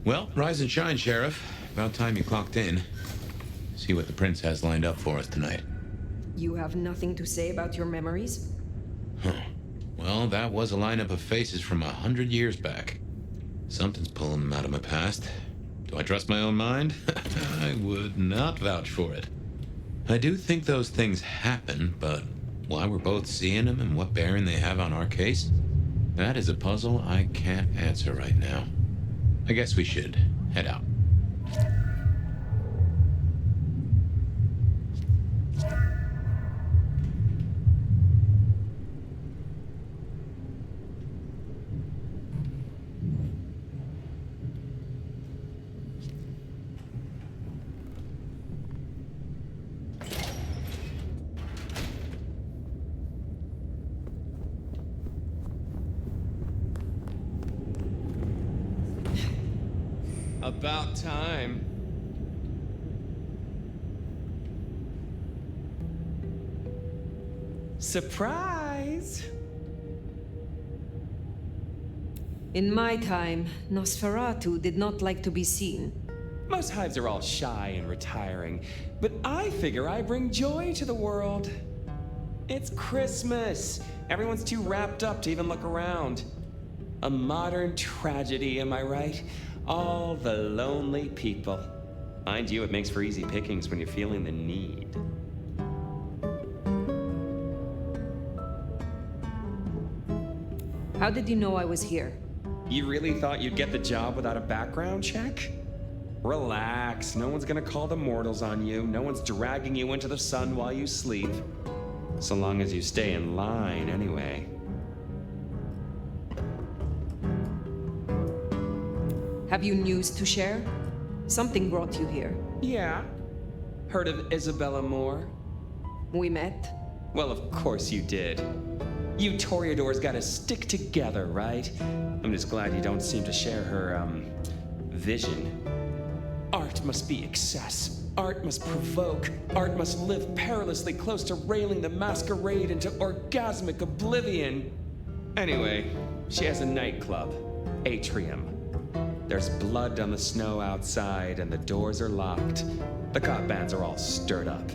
Well, rise and shine, Sheriff. About time you clocked in. See what the prince has lined up for us tonight. You have nothing to say about your memories? Huh. Well, that was a lineup of faces from 100 years back. Something's pulling them out of my past. Do I trust my own mind? I would not vouch for it. I do think those things happen, but why we're both seeing them and what bearing they have on our case, that is a puzzle I can't answer right now. I guess we should head out. About time. Surprise! In my time, Nosferatu did not like to be seen. Most hives are all shy and retiring, but I figure I bring joy to the world. It's Christmas. Everyone's too wrapped up to even look around. A modern tragedy, am I right? All the lonely people. Mind you, it makes for easy pickings when you're feeling the need. How did you know I was here? You really thought you'd get the job without a background check? Relax, no one's gonna call the mortals on you. No one's dragging you into the sun while you sleep. So long as you stay in line, anyway. Have you news to share? Something brought you here. Yeah. Heard of Isabella Moore? We met? Well, of course you did. You Toreadors gotta stick together, right? I'm just glad you don't seem to share her, vision. Art must be excess. Art must provoke. Art must live perilously close to railing the masquerade into orgasmic oblivion. Anyway, she has a nightclub, Atrium. There's blood on the snow outside and the doors are locked. The cop bands are all stirred up.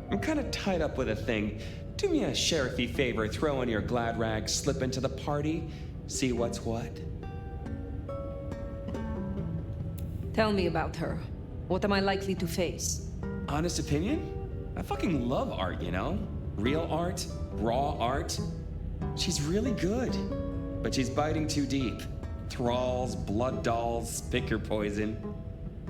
I'm kinda tied up with a thing. Do me a sheriffy favor, throw on your glad rags, slip into the party, see what's what. Tell me about her. What am I likely to face? Honest opinion? I fucking love art, you know? Real art, raw art. She's really good, but she's biting too deep. Thralls, blood dolls, pick your poison.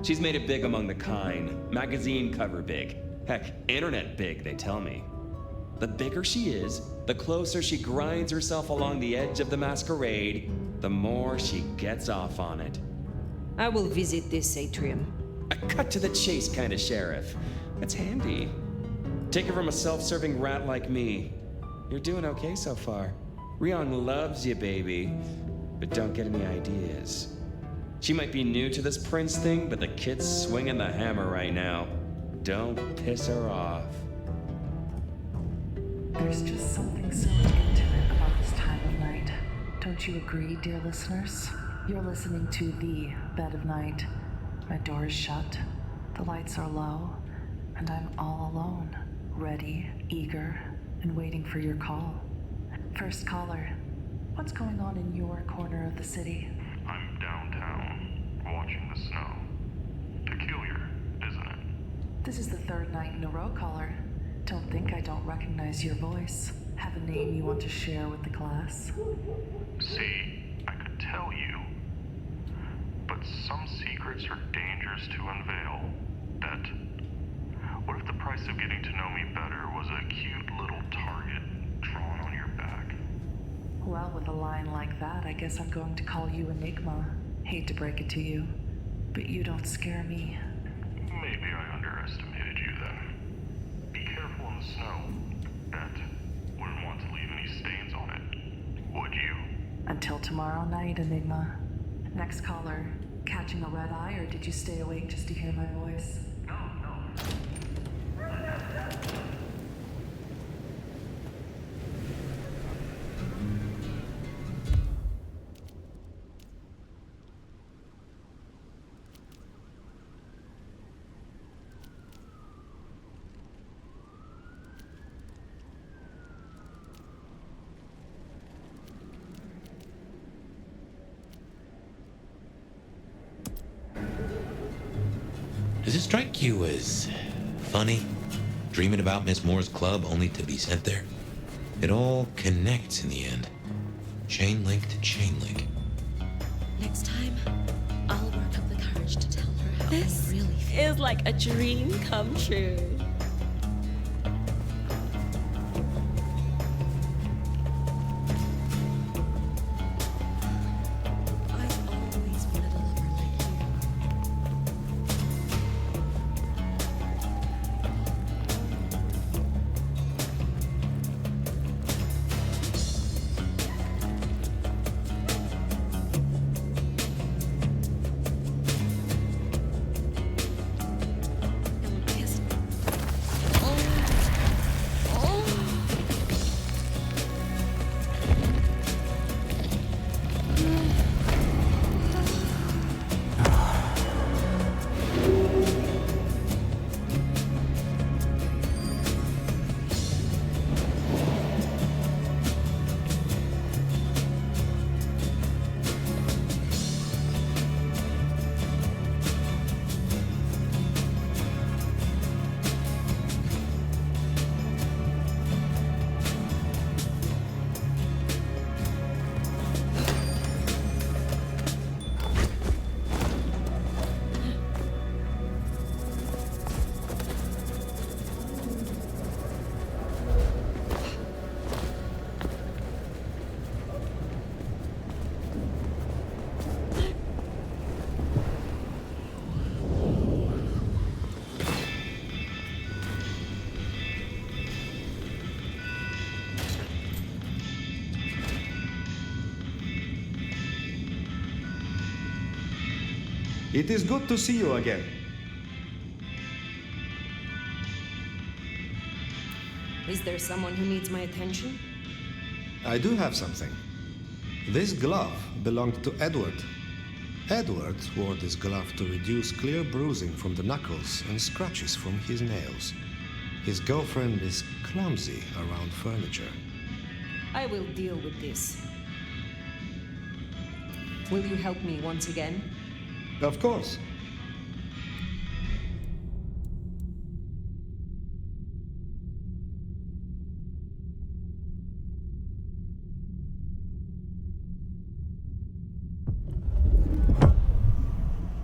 She's made it big among the kind. Magazine cover big. Heck, internet big, they tell me. The bigger she is, the closer she grinds herself along the edge of the masquerade, the more she gets off on it. I will visit this atrium. A cut to the chase kind of sheriff. That's handy. Take it from a self-serving rat like me. You're doing okay so far. Rion loves you, baby. But don't get any ideas. She might be new to this prince thing, but the kid's swinging the hammer right now. Don't piss her off. There's just something so intimate about this time of night. Don't you agree, dear listeners? You're listening to The Bed of Night. My door is shut, the lights are low, and I'm all alone, ready, eager, and waiting for your call. First caller, what's going on in your corner of the city? I'm downtown, watching the snow. Peculiar, isn't it? This is the third night in a row, caller. Don't think I don't recognize your voice. Have a name you want to share with the class? See, I could tell you, but some secrets are dangerous to unveil. Bet. What if the price of getting to know me better was a cute little target drawn on your back? Well, with a line like that, I guess I'm going to call you Enigma. Hate to break it to you, but you don't scare me. Maybe I underestimated you then. Be careful in the snow. Bet. Wouldn't want to leave any stains on it. Would you? Until tomorrow night, Enigma. Next caller, catching a red eye, or did you stay awake just to hear my voice? No. Does it strike you as funny? Dreaming about Miss Moore's club only to be sent there? It all connects in the end. Chain link to chain link. Next time, I'll work up the courage to tell her how I really feel. Is like a dream come true. I've always wanted a lover like you. It is good to see you again. Is there someone who needs my attention? I do have something. This glove belonged to Edward. Edward wore this glove to reduce clear bruising from the knuckles and scratches from his nails. His girlfriend is clumsy around furniture. I will deal with this. Will you help me once again? Of course.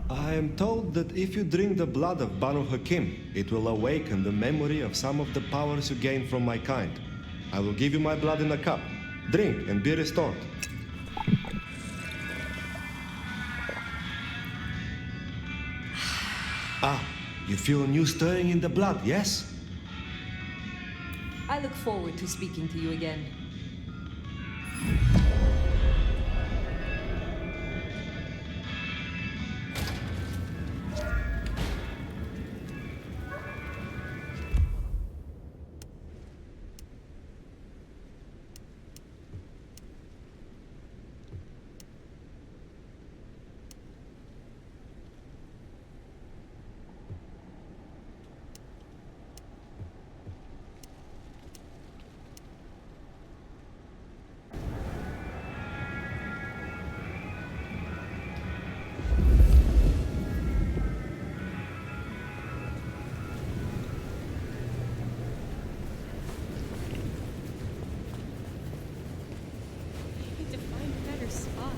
I am told that if you drink the blood of Banu Hakim, it will awaken the memory of some of the powers you gain from my kind. I will give you my blood in a cup. Drink and be restored. Ah, you feel a new stirring in the blood, yes? I look forward to speaking to you again. Need to find a better spot.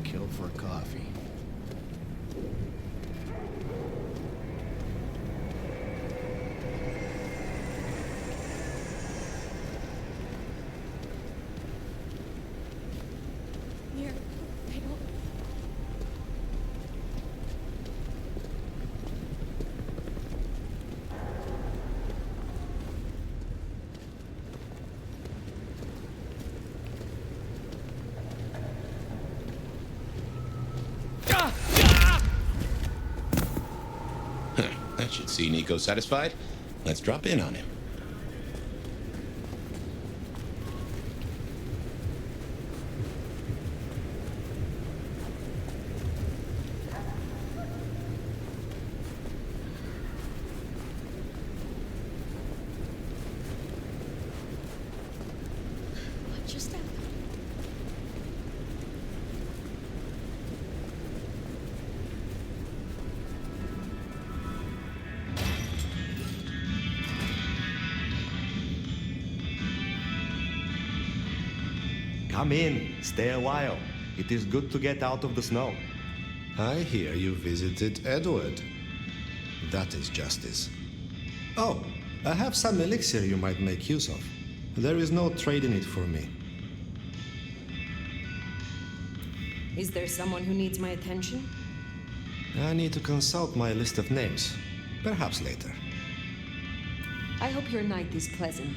Kill for coffee. Here, I don't. That should see Nico satisfied. Let's drop in on him. Come in, stay a while. It is good to get out of the snow. I hear you visited Edward. That is justice. Oh, I have some elixir you might make use of. There is no trade in it for me. Is there someone who needs my attention? I need to consult my list of names. Perhaps later. I hope your night is pleasant.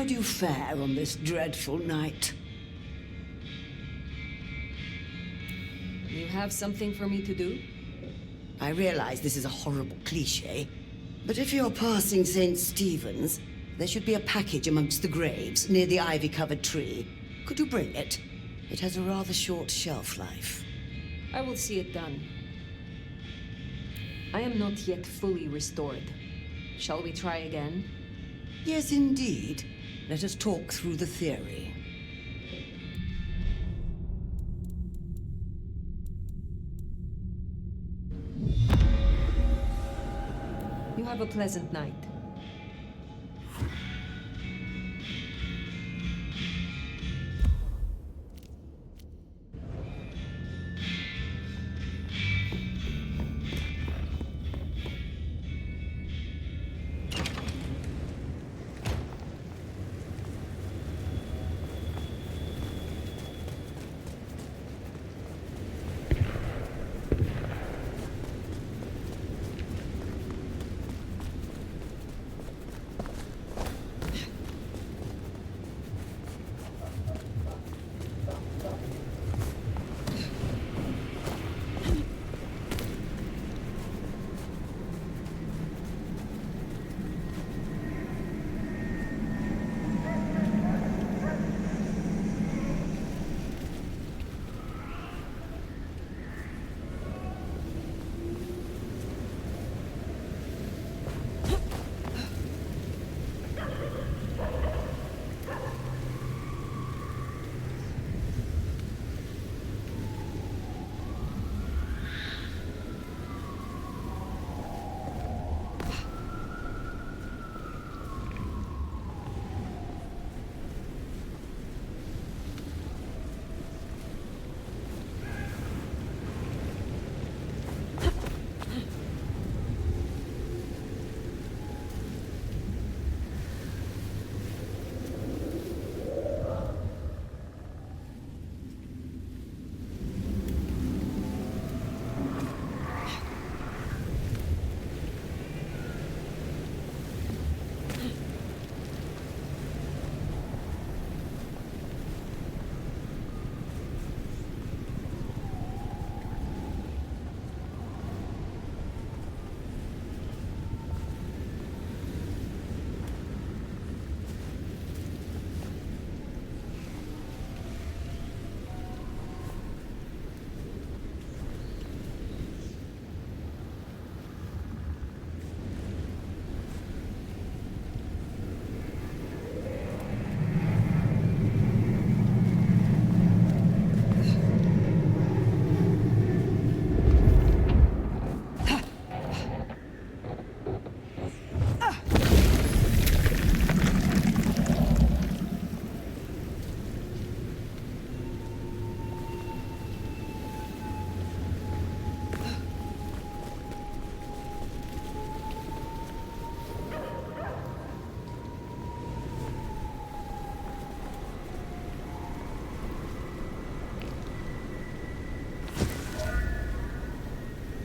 How do you fare on this dreadful night? You have something for me to do? I realize this is a horrible cliché, but if you're passing St. Stephen's, there should be a package amongst the graves near the ivy-covered tree. Could you bring it? It has a rather short shelf life. I will see it done. I am not yet fully restored. Shall we try again? Yes, indeed. Let us talk through the theory. You have a pleasant night.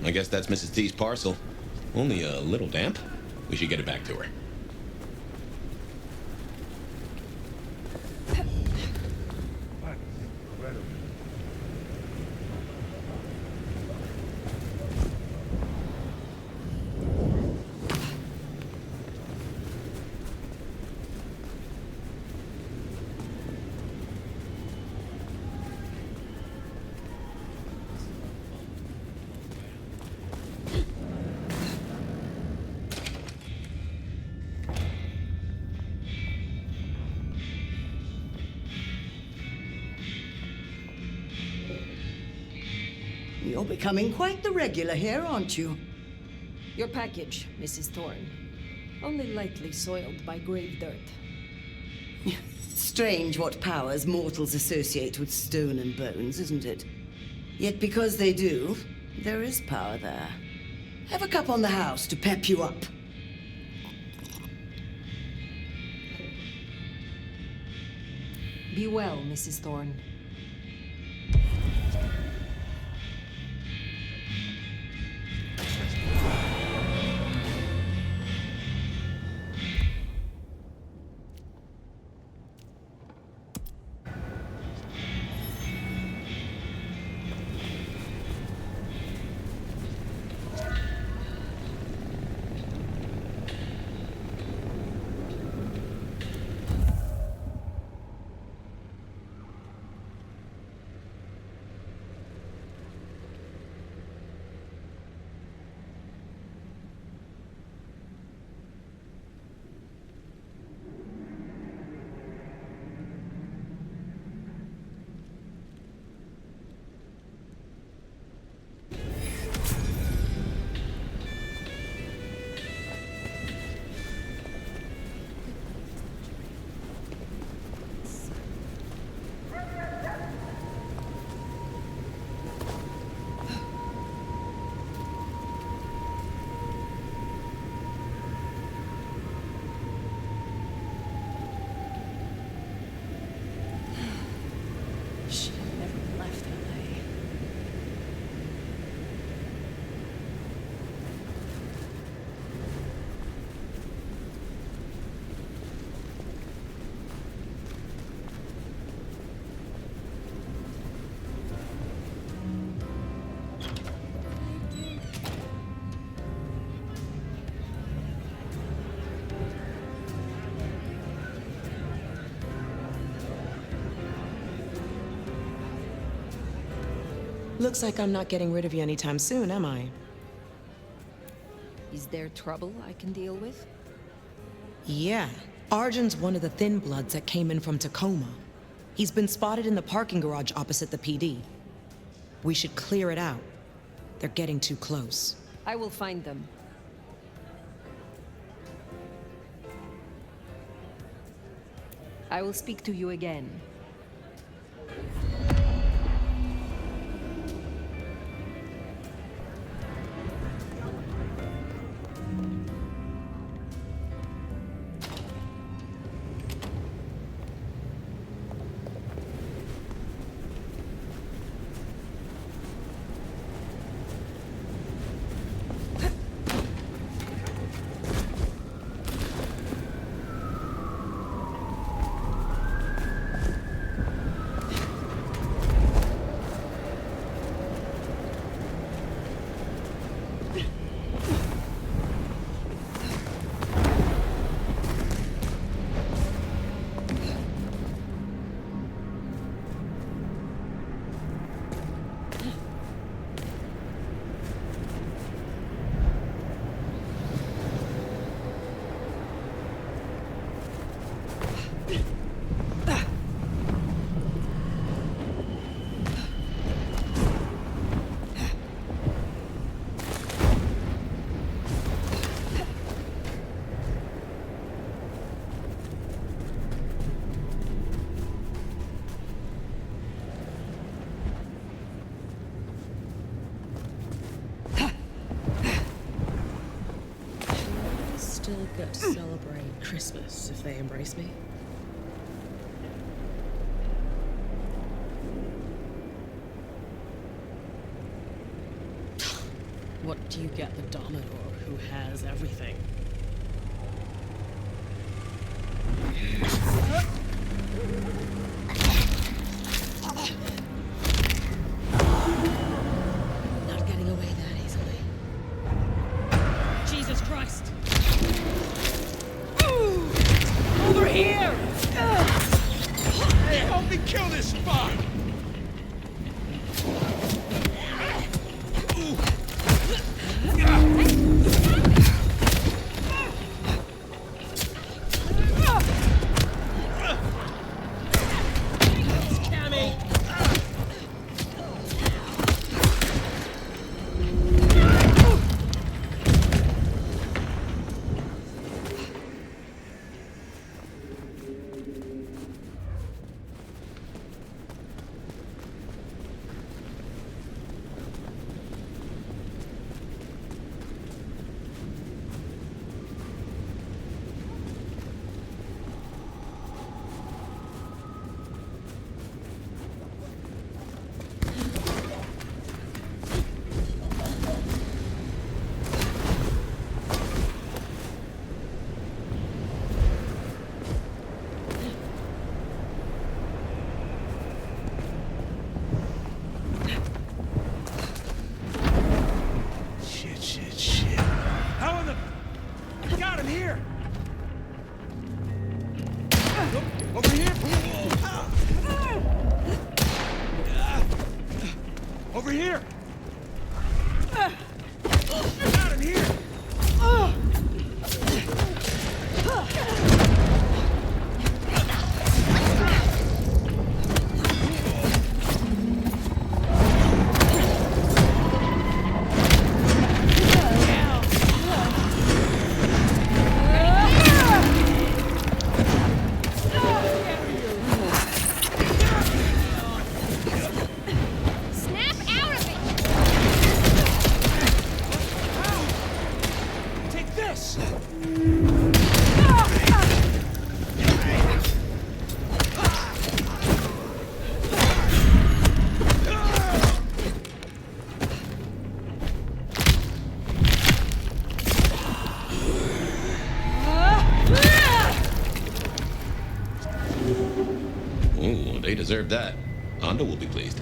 I guess that's Mrs. T's parcel. Only a little damp. We should get it back to her. You're becoming quite the regular here, aren't you? Your package, Mrs. Thorne. Only lightly soiled by grave dirt. Strange what powers mortals associate with stone and bones, isn't it? Yet because they do, there is power there. Have a cup on the house to pep you up. Be well, Mrs. Thorne. Looks like I'm not getting rid of you anytime soon, am I? Is there trouble I can deal with? Yeah. Arjun's one of the Thin Bloods that came in from Tacoma. He's been spotted in the parking garage opposite the PD. We should clear it out. They're getting too close. I will find them. I will speak to you again. Still get to celebrate Christmas if they embrace me. What First, you get the Dominor, who has everything. Not getting away that easily. Jesus Christ! Over here! Help me kill this spot! Over here! Got him here! Ooh, they deserve that. Hondo will be pleased.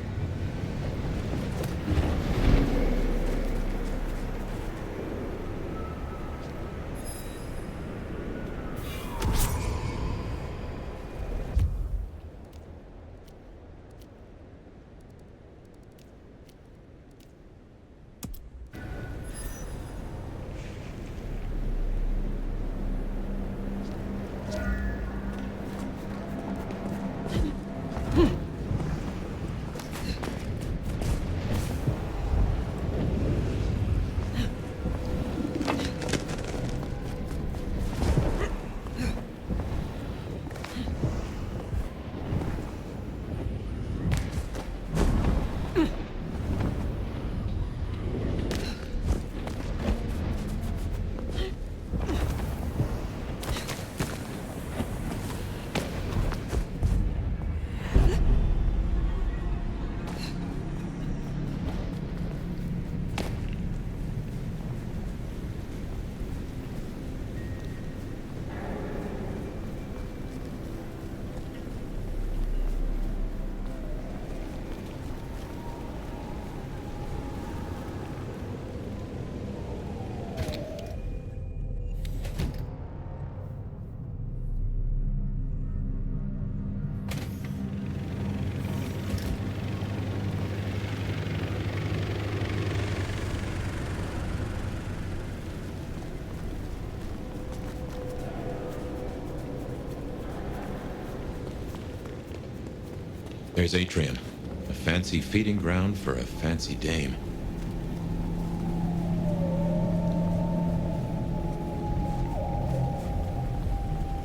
There's Atrium, a fancy feeding ground for a fancy dame.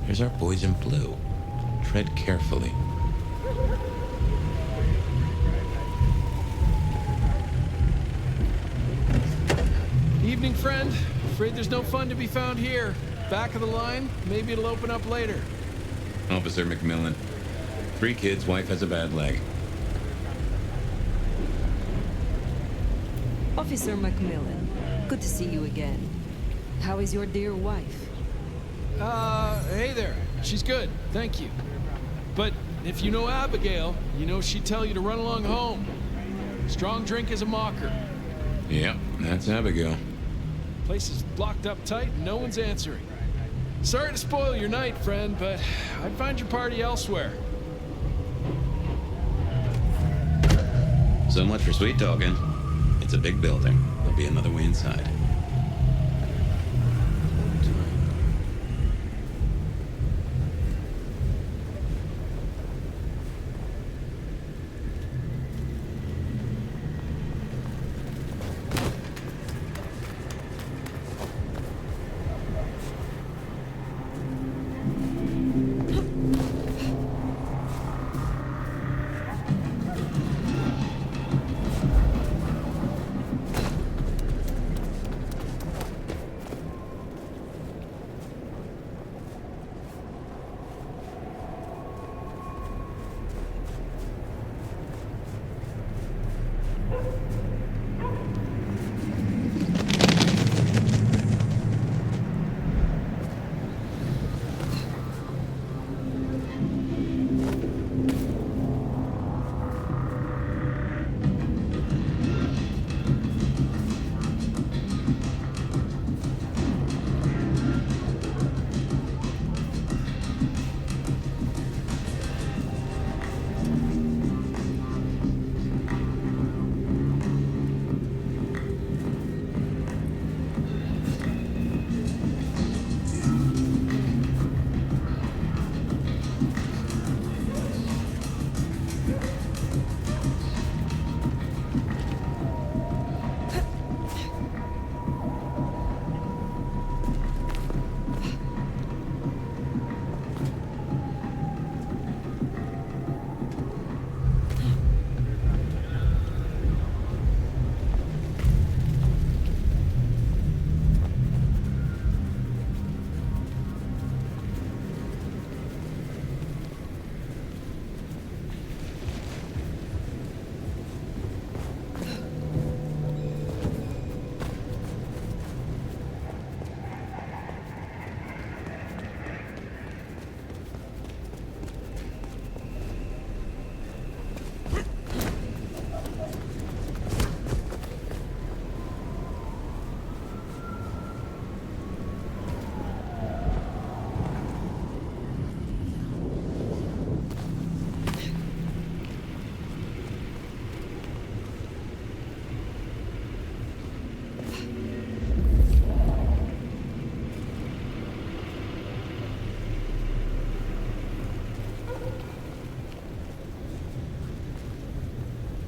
Here's our boys in blue. Tread carefully. Evening, friend. Afraid there's no fun to be found here. Back of the line, maybe it'll open up later. Officer McMillan. 3 kids, wife has a bad leg. Officer Macmillan, Good to see you again. How is your dear wife? Hey there. She's good, thank you. But if you know Abigail, you know she'd tell you to run along home. Strong drink is a mocker. Yep, that's Abigail. Place is blocked up tight and no one's answering. Sorry to spoil your night, friend, but I'd find your party elsewhere. So much for sweet talking. It's a big building. There'll be another way inside.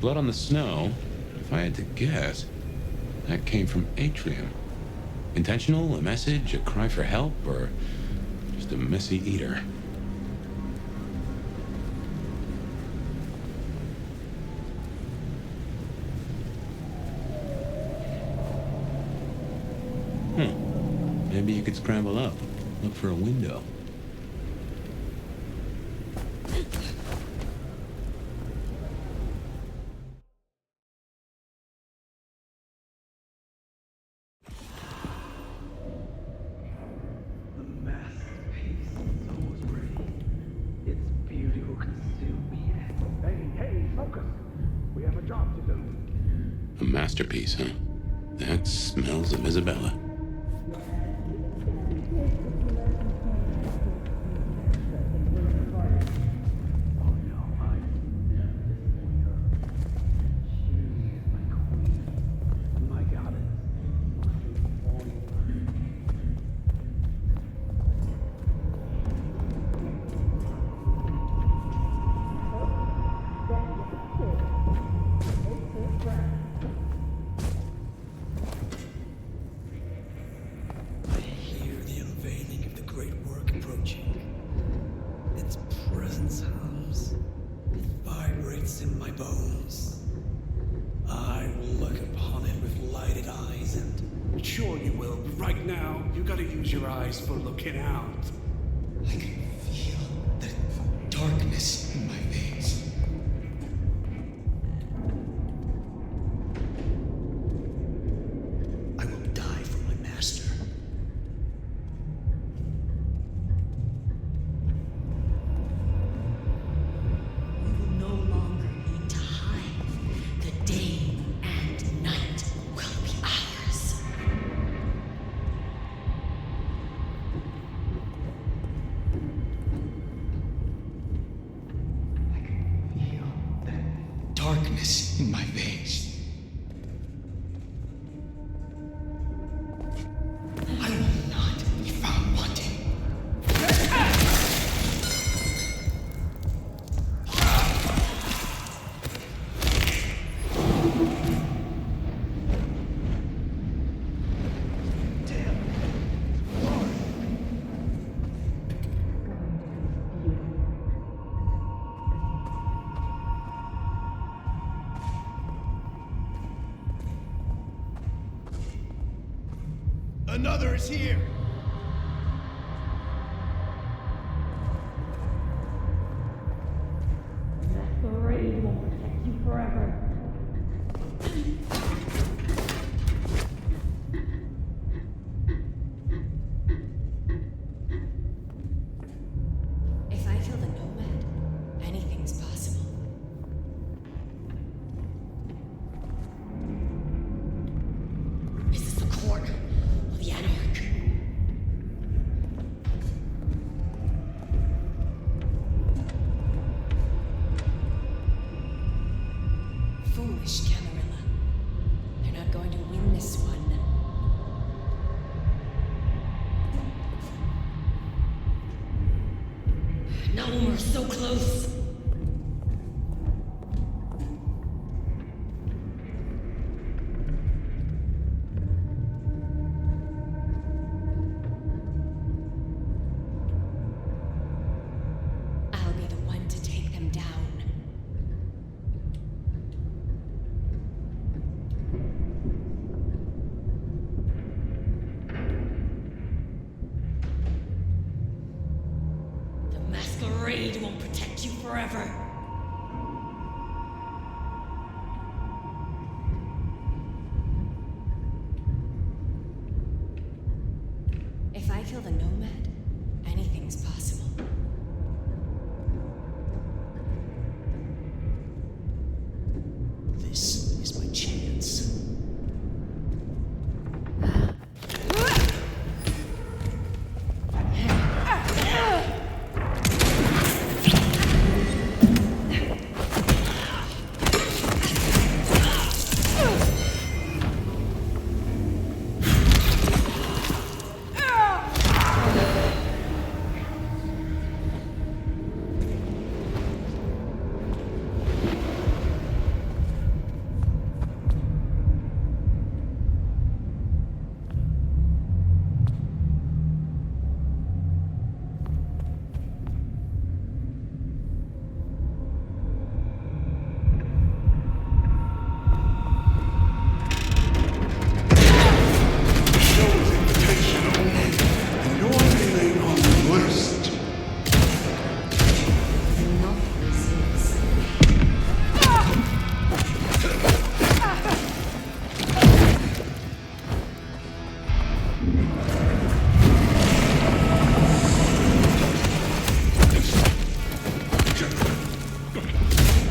Blood on the snow, if I had to guess, that came from Atrium. Intentional, a message, a cry for help, or just a messy eater? Maybe you could scramble up, look for a window. A masterpiece, huh? That smells of Isabella. Sure you will, but right now, you gotta use your eyes for looking out. I can feel the darkness in my veins. I will darkness in my veins. I will not be found wanting. Another is here! Masquerade won't protect you forever. If I kill the Nomad, anything's possible. Is this the court or the Anarch? Foolish Camarilla. They're not going to win this one. No, we're so close. I'll be the one to take them down. The Masquerade won't protect you forever. If I kill the Nomad, anything's possible. This is my chance.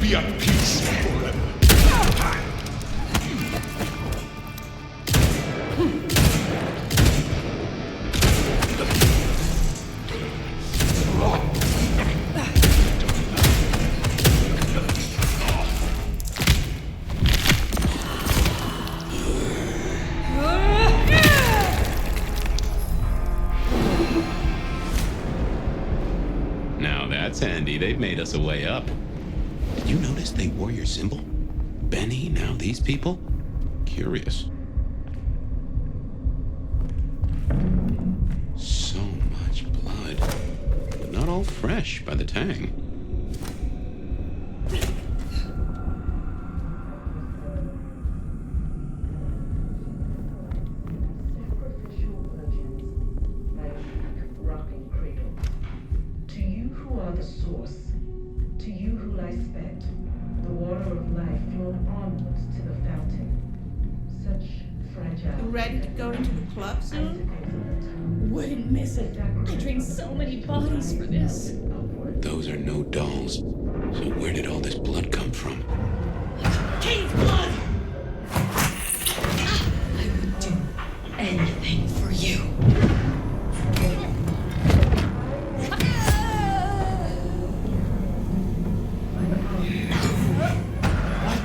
Be at peace forever. Now that's handy. They've made us a way up. Did you notice they wore your symbol? Benny, now these people? Curious. So much blood. But not all fresh by the tang. To you who are the source, to you who lie spent, the water of life flowed onwards to the fountain. Such fragile. You ready to go into the club soon? Wouldn't miss it. I drained so many bodies for this. Those are no dolls. So where did all this blood come from? Kane's blood! I would do anything for you. What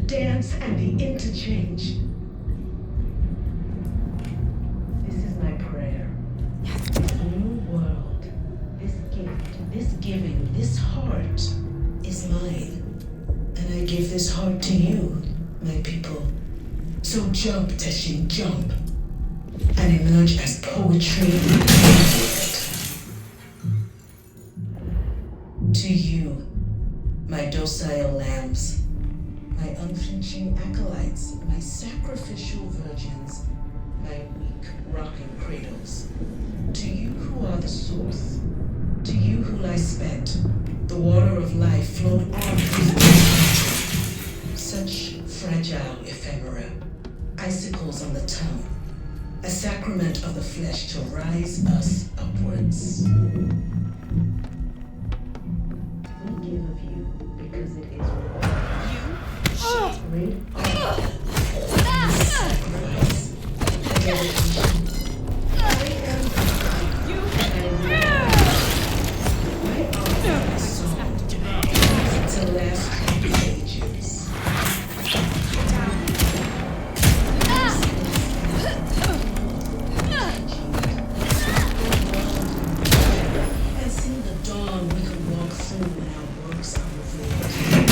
dance and the interchange. This is my prayer. This new world, this gift, this giving, this heart is mine. And I give this heart to you, my people. So jump, Teshin, jump. And emerge as poetry. To you, my docile lambs, my unflinching acolytes, my sacrificial virgins, my weak rocking cradles. To you who are the source, to you who lie spent, the water of life flowed on through such fragile ephemera, icicles on the tongue, a sacrament of the flesh to rise us upwards. We give of you because it is great honor, sacrifice, dedication. I am you. My arm is song to last the ages. And see the dawn we could walk through when our works are revealed. The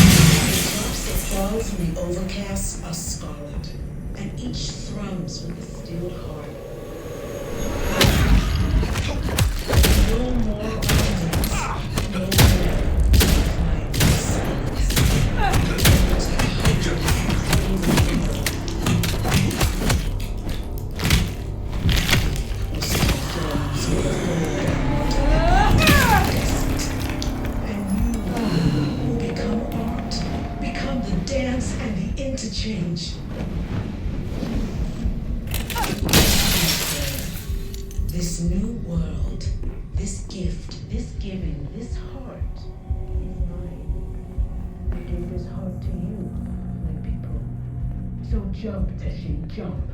drops that fall from the overcast are scarlet, and each thrums with a stilled heart. No more arguments, no more dance and the interchange. This new world, this gift, this giving, this heart is mine. I gave this heart to you, my people. So jump, Teshin, jump,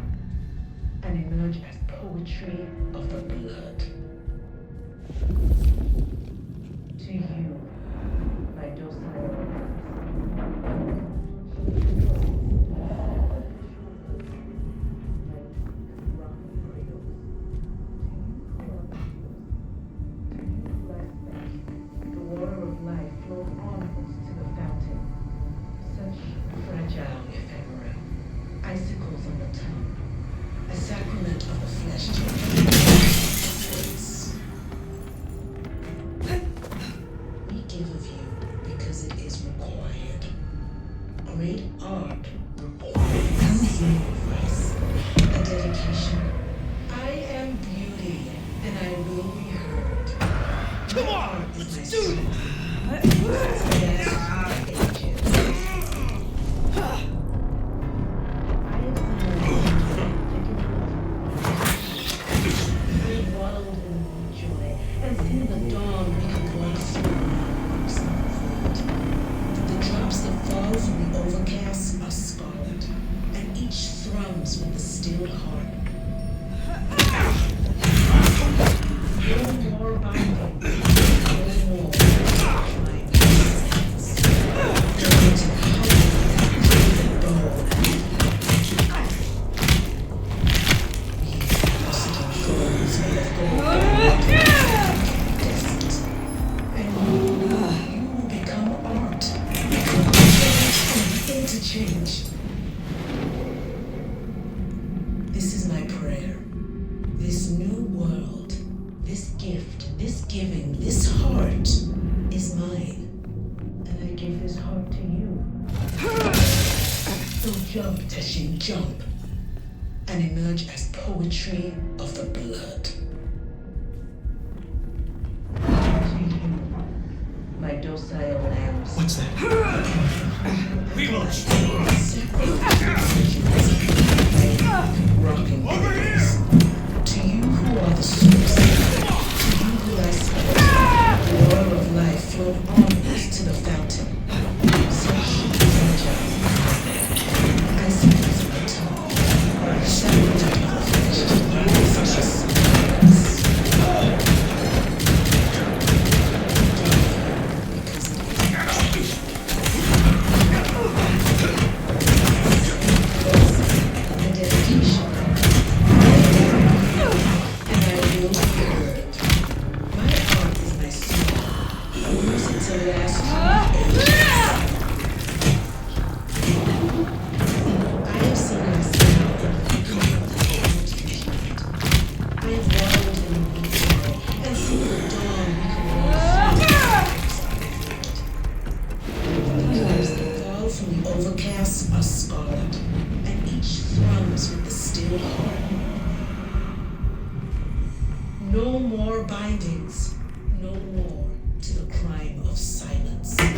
and emerge as poetry of the blood. To you, my docile icicles on the tongue, a sacrament of the flesh to we give of you because it is required. Great art requires a sacrifice, a dedication. I am beauty, and I will be heard. Come on, let's do it! With the stilled heart. No more binding. No more trying. Going to hide bow. We lost goals with gold. And you will become art. Become interchange. This is my prayer. This new world, this gift, this giving, this heart is mine. And I give this heart to you. So jump, Teshin, jump. And emerge as poetry of the blood. To you, my docile lambs. What's that? Reload! Rocking over here! To you who are the source, to you who I speak, the water of life flowed onwards to the fountain. Such fragile, icicles on the tongue, sacrament of the flesh to rise us. Because it is more bindings. No more to the crime of silence. Hiding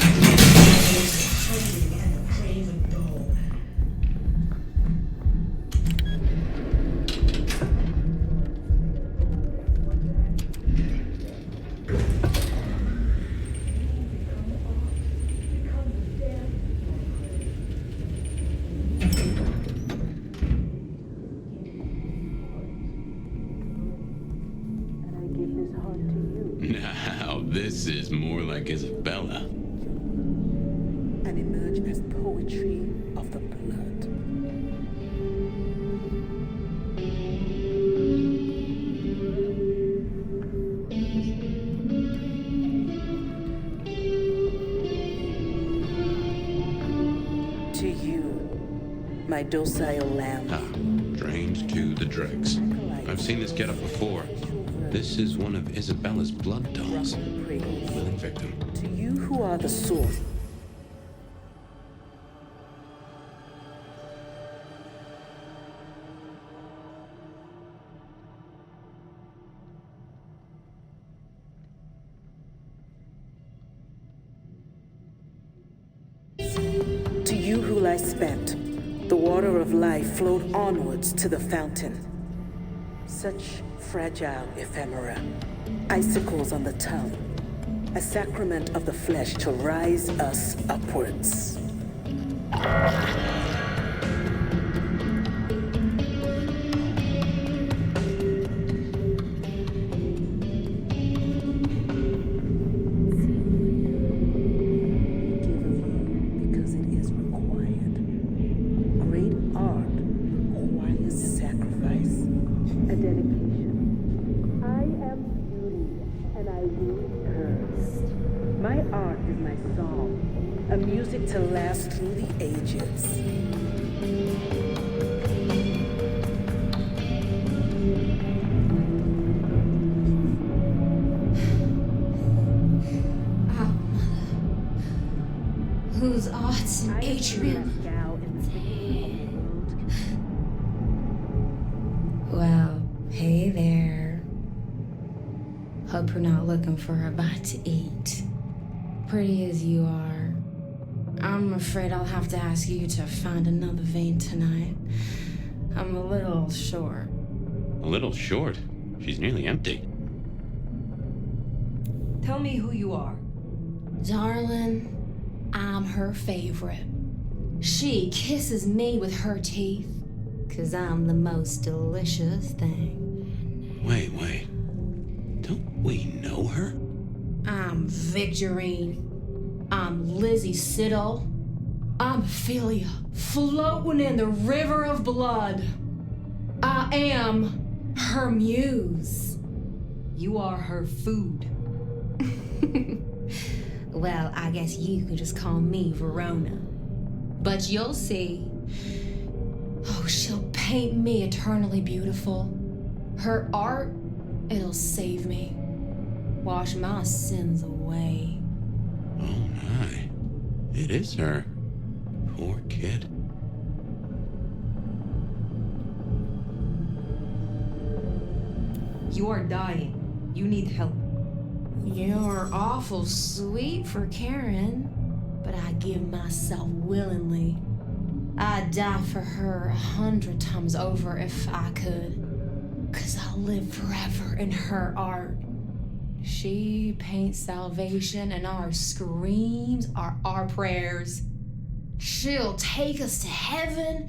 and the craven bow. Now, this is more like Isabella. And emerge as poetry of the blood. To you, my docile lamb. Ah, drained to the dregs. I've seen this getup before. This is one of Isabella's blood dolls. Willing victim. To you who are the source. To you who lie spent, the water of life flowed onwards to the fountain. Such fragile ephemera, icicles on the tongue, a sacrament of the flesh to rise us upwards. Because it is required. Great art requires sacrifice, a dedication. I am beauty, and I will curse. My art is my song, a music to last through the ages. Whose art's an atrium? Well, hey there. Hope you're not looking for a bite to eat. Pretty as you are, I'm afraid I'll have to ask you to find another vein tonight. I'm a little short. A little short? She's nearly empty. Tell me who you are. Darling, I'm her favorite. She kisses me with her teeth, 'cause I'm the most delicious thing. Wait. Don't we know her? I'm Victorine. I'm Lizzie Siddle. I'm Ophelia, floating in the river of blood. I am her muse. You are her food. Well, I guess you could just call me Verona. But you'll see. Oh, she'll paint me eternally beautiful. Her art, it'll save me. Wash my sins away. Oh my. It is her. Poor kid. You are dying. You need help. You're awful sweet for Karen, but I give myself willingly. I'd die for her 100 times over if I could. 'Cause I'll live forever in her art. She paints salvation, and our screams are our prayers. She'll take us to heaven,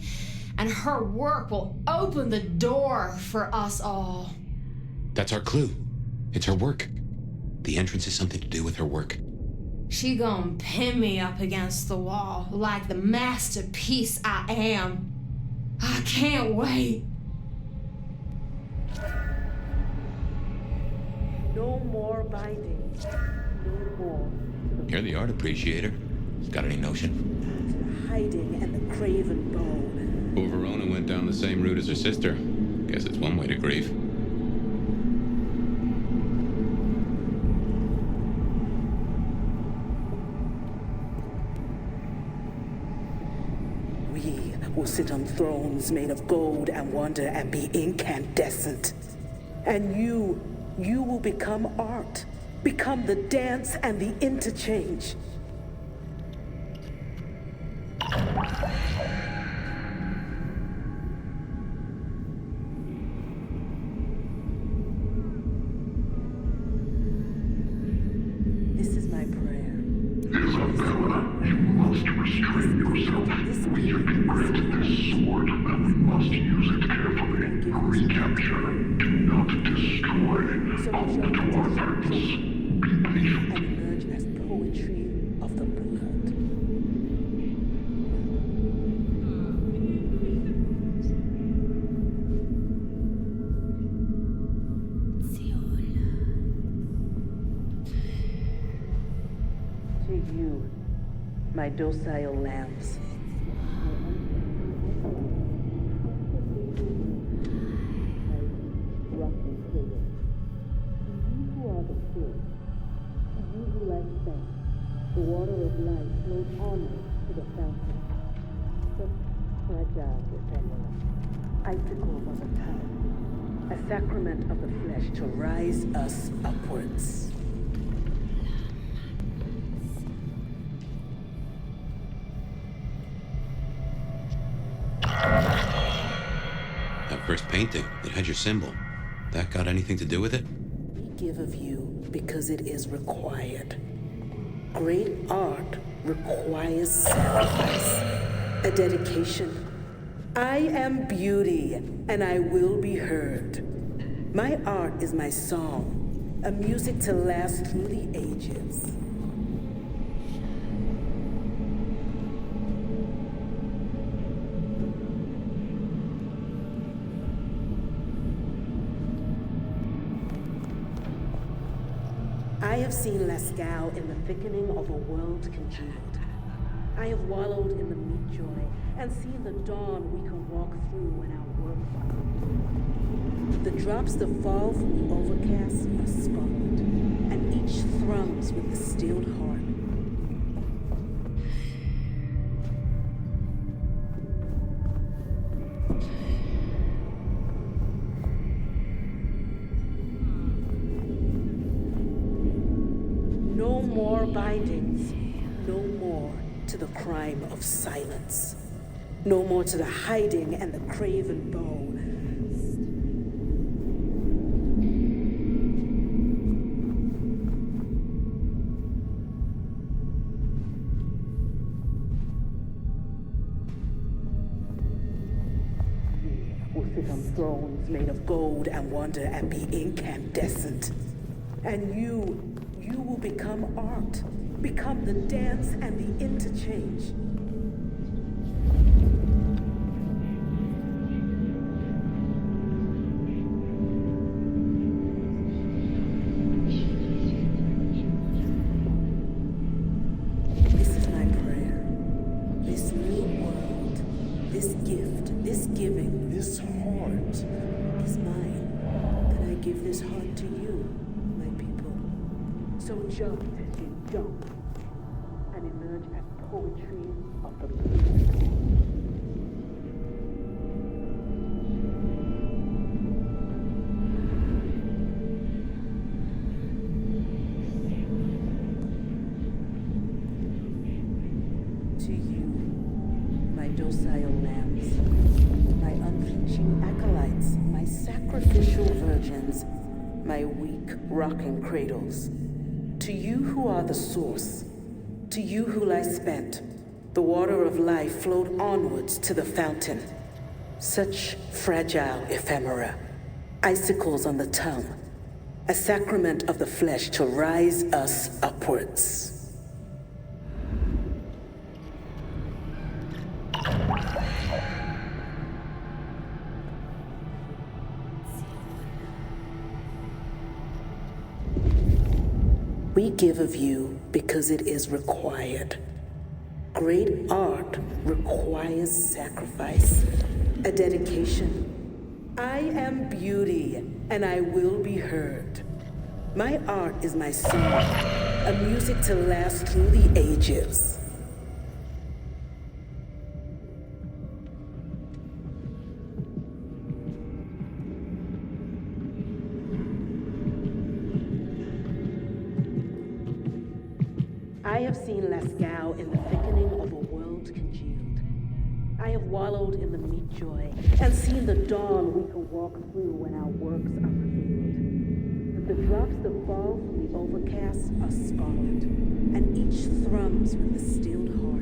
and her work will open the door for us all. That's our clue. It's her work. The entrance is something to do with her work. She gon' pin me up against the wall like the masterpiece I am. I can't wait. No more bindings. No more. You're the art appreciator. Got any notion? Hiding and the craven bow. Poor Verona went down the same route as her sister. Guess it's one way to grieve. We will sit on thrones made of gold and wonder and be incandescent. And you You will become art, become the dance and the interchange. This is my prayer. You must restrain yourself. We have been granted this sword, and we must use it carefully. Recapture. Do not destroy. Hold to our purpose. Be patient. And emerge as poetry of the blood. To you, my docile lambs. The water of life flowed onward to the fountain. Such fragile ephemera, icicles on the tongue, a sacrament of the flesh to rise us upwards. That first painting, it had your symbol. That got anything to do with it? We give of you because it is required. Great art requires sacrifice, a dedication. I am beauty, and I will be heard. My art is my song, a music to last through the ages. I have seen Lascaux in the thickening of a world congealed. I have wallowed in the meat joy and seen the dawn we can walk through when our work. The drops that fall from the overcast are scarlet, and each thrums with the stilled heart. No more bindings, no more to the crime of silence, no more to the hiding and the craven bow. Will sit on thrones made of gold and wonder and be incandescent. And you will become art, become the dance and the interchange. This is my prayer. This new world, this gift, this giving, this heart is mine. And I give this heart to you, my people. So jump as you jump and emerge as poetry of the blood. To you, my docile lambs, my unflinching acolytes, my sacrificial virgins, my weak rocking cradles. To you who are the source, to you who lie spent, the water of life flowed onwards to the fountain. Such fragile ephemera, icicles on the tongue, a sacrament of the flesh to rise us upwards. We give of you because it is required. Great art requires sacrifice, a dedication. I am beauty, and I will be heard. My art is my song, a music to last through the ages. I have seen Lascaux in the thickening of a world congealed. I have wallowed in the meat joy and seen the dawn we can walk through when our works are revealed. The drops that fall from the overcast are scarlet, and each thrums with the stilled heart.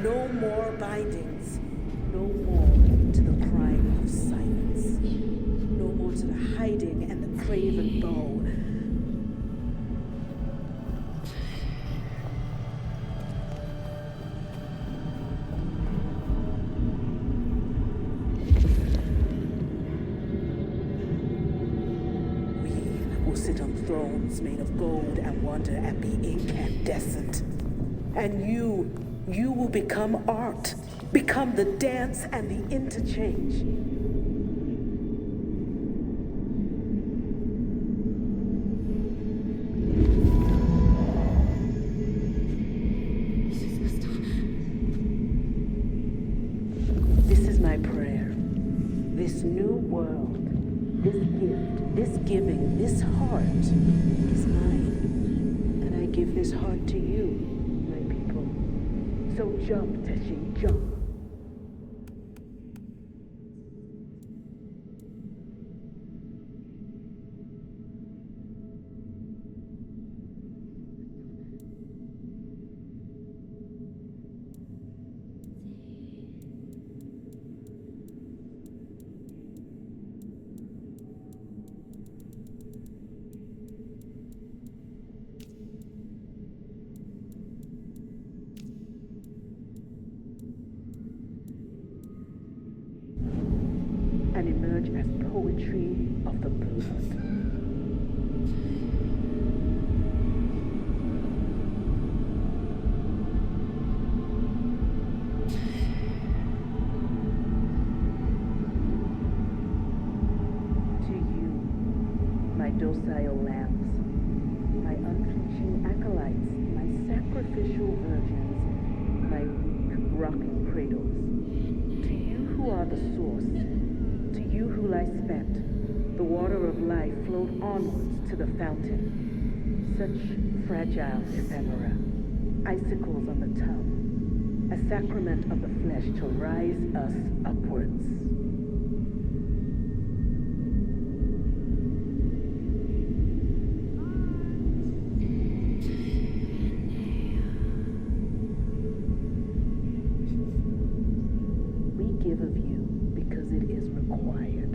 No more bindings, no more to the crime of silence, no more to the hiding and the craven bow. We will sit on thrones made of gold and wonder at the incandescent. And you will become art, become the dance and the interchange. This is my prayer. This new world, this gift, this giving, this heart is mine. And I give this heart to you. So jump, Teshi, jump. And emerge as poetry of the blood. To you, my docile lambs, my unflinching acolytes, my sacrificial virgins, my weak rocking cradles. To you who are the source, to you who lie spent, the water of life flowed onwards to the fountain. Such fragile ephemera, icicles on the tongue, a sacrament of the flesh to rise us upwards. We give of you because it is required.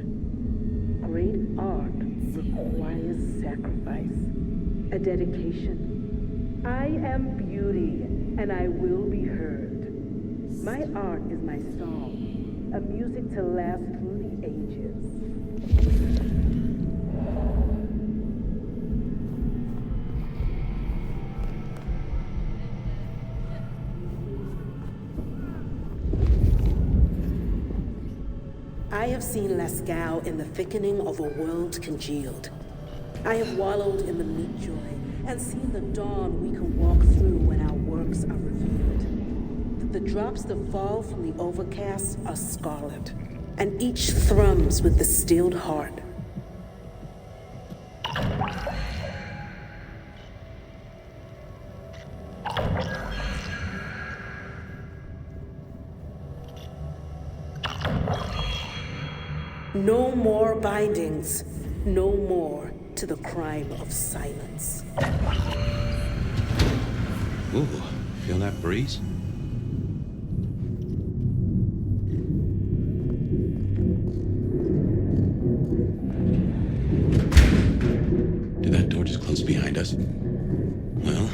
Great art requires sacrifice, a dedication. I am beauty, and I will be heard. My art is my song, a music to last through the ages. I have seen Lascaux in the thickening of a world congealed. I have wallowed in the meat joy and seen the dawn we can walk through when our works are revealed. The drops that fall from the overcast are scarlet, and each thrums with the stilled heart. No more bindings, no more to the crime of silence. Ooh, feel that breeze? Did that door just close behind us? Well,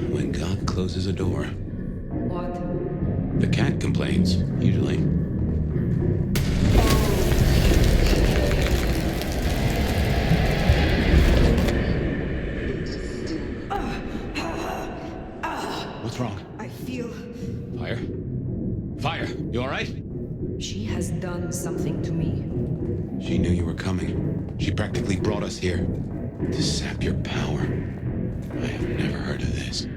when God closes a door... What? The cat complains, usually. What's wrong? I feel... Fire? Fire! You alright? She has done something to me. She knew you were coming. She practically brought us here to sap your power. I have never heard of this.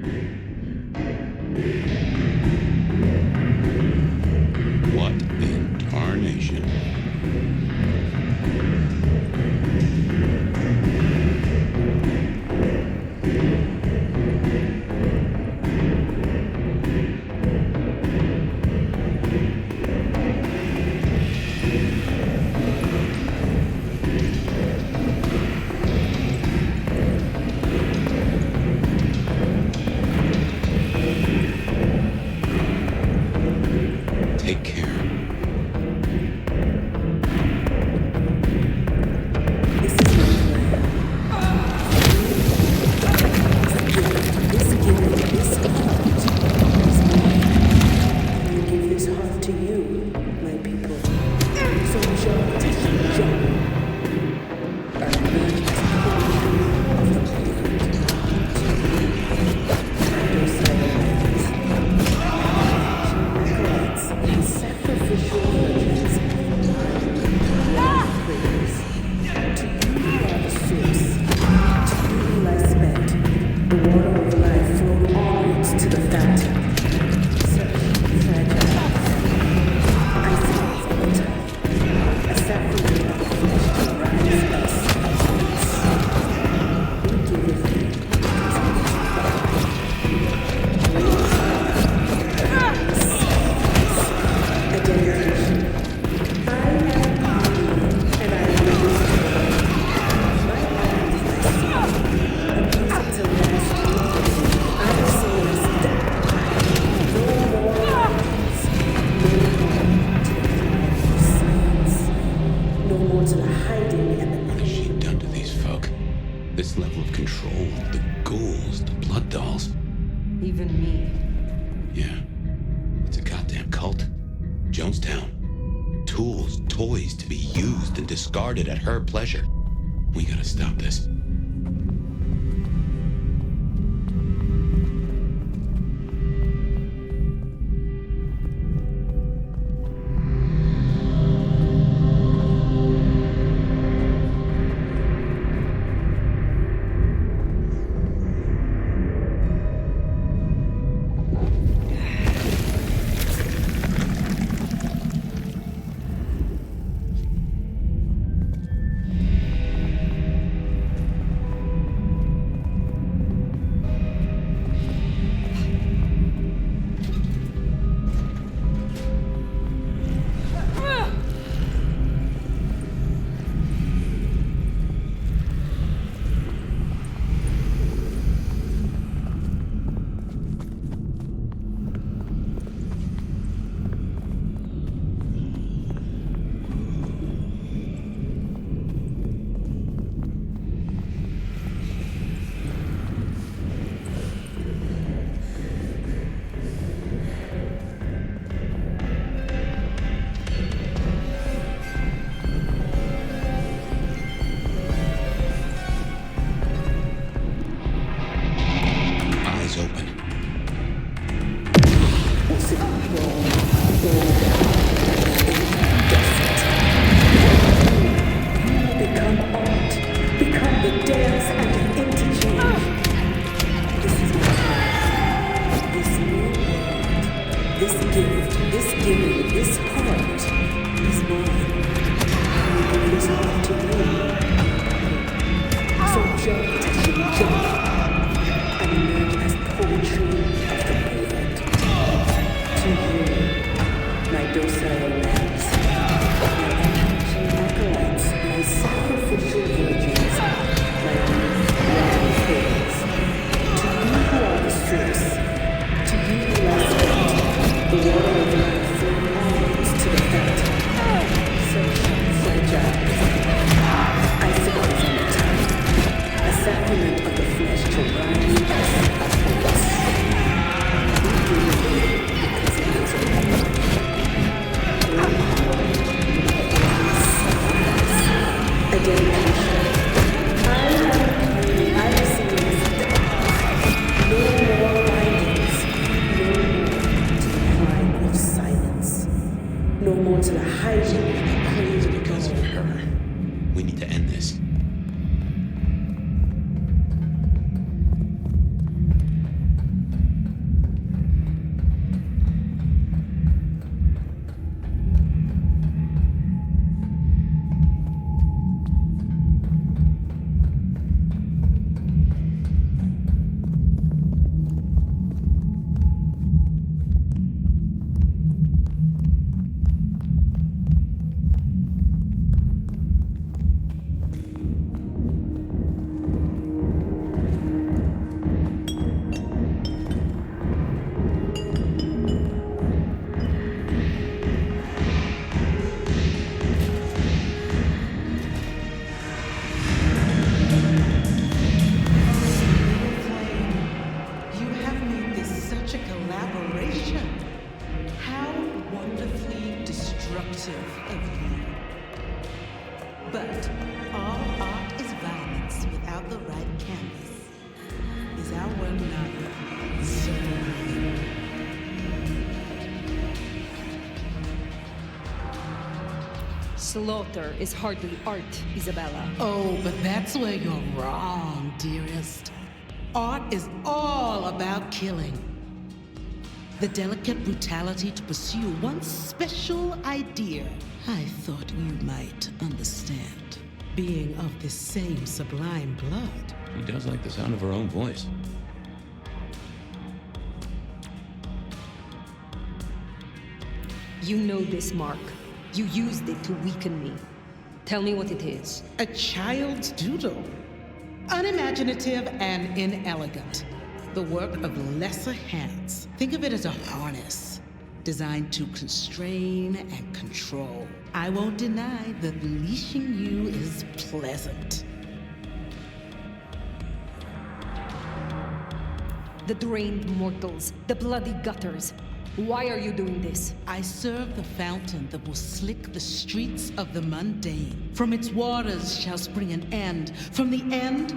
Even me. Yeah. It's a goddamn cult. Jonestown. Tools, toys to be used and discarded at her pleasure. We gotta stop this. Slaughter is hardly art, Isabella. Oh, but that's where you're wrong, dearest. Art is all about killing. The delicate brutality to pursue one special idea. I thought you might understand. Being of the same sublime blood. She does like the sound of her own voice. You know this, Mark. You used it to weaken me. Tell me what it is. A child's doodle. Unimaginative and inelegant. The work of lesser hands. Think of it as a harness, designed to constrain and control. I won't deny that leashing you is pleasant. The drained mortals, the bloody gutters. Why are you doing this? I serve the fountain that will slick the streets of the mundane. From its waters shall spring an end. From the end,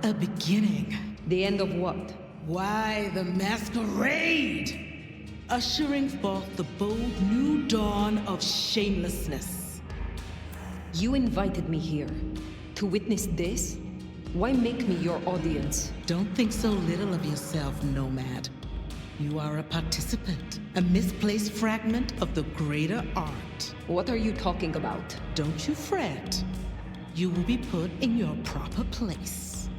a beginning. The end of what? Why, the masquerade! Ushering forth the bold new dawn of shamelessness. You invited me here to witness this? Why make me your audience? Don't think so little of yourself, Nomad. You are a participant, a misplaced fragment of the greater art. What are you talking about? Don't you fret. You will be put in your proper place.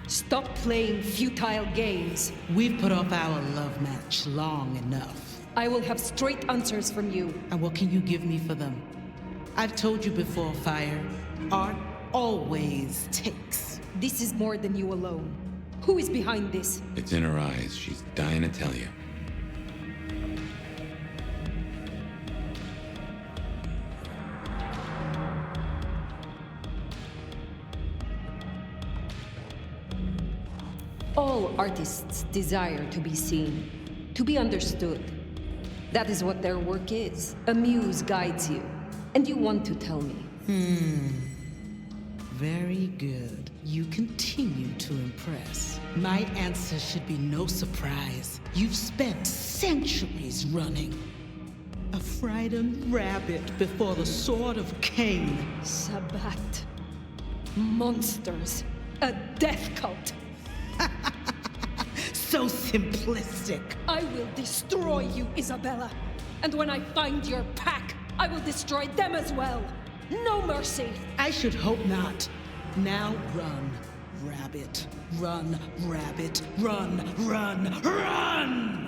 Stop playing futile games. We've put off our love match long enough. I will have straight answers from you. And what can you give me for them? I've told you before, Fire. Art always takes. This is more than you alone. Who is behind this? It's in her eyes. She's dying to tell you. All artists desire to be seen, to be understood. That is what their work is. A muse guides you, and you want to tell me. Very good. You continue to impress. My answer should be no surprise. You've spent centuries running. A frightened rabbit before the sword of Cain. Sabbat. Monsters. A death cult. So simplistic. I will destroy you, Isabella. And when I find your pack, I will destroy them as well. No mercy. I should hope not. Now run, rabbit. Run, rabbit. Run, run, run!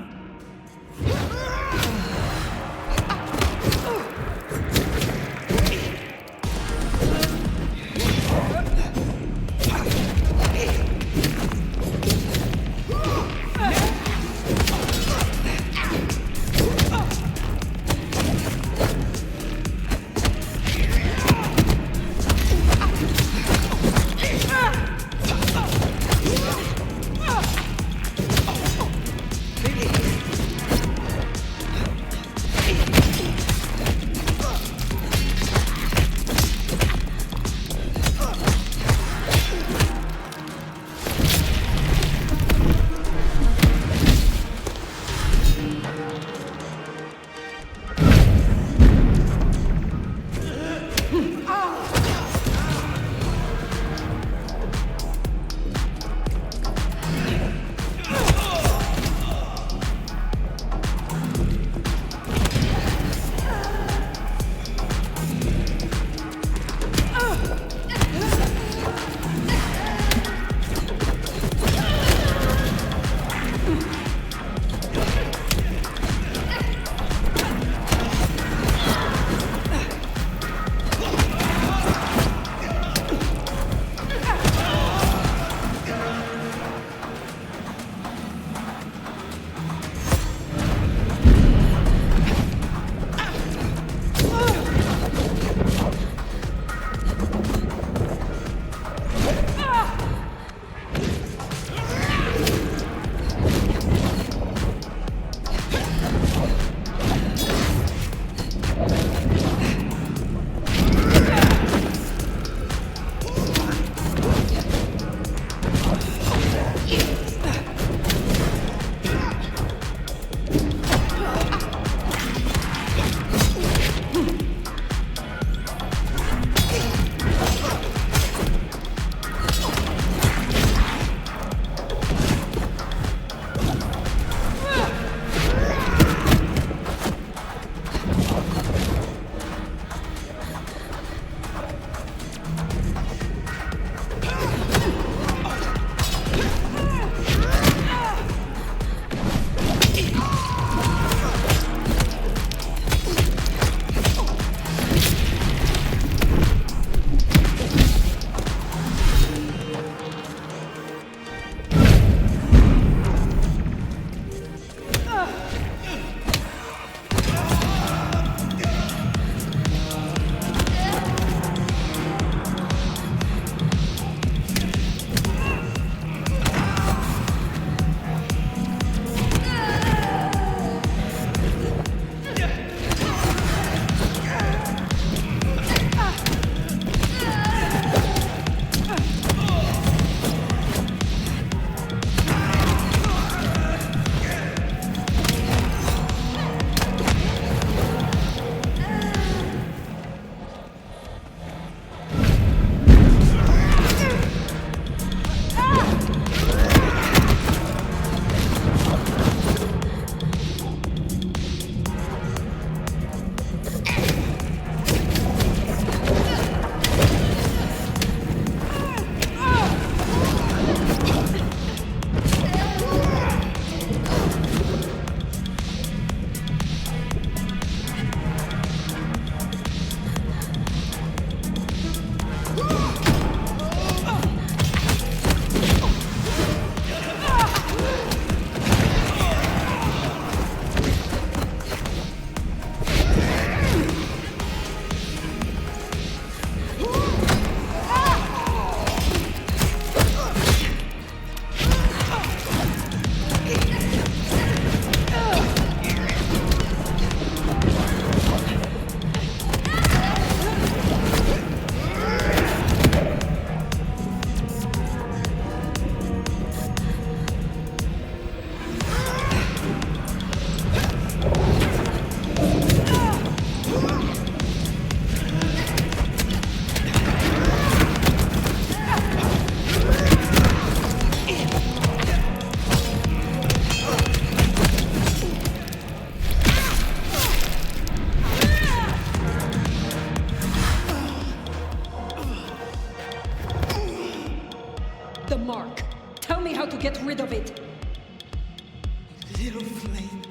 little flame.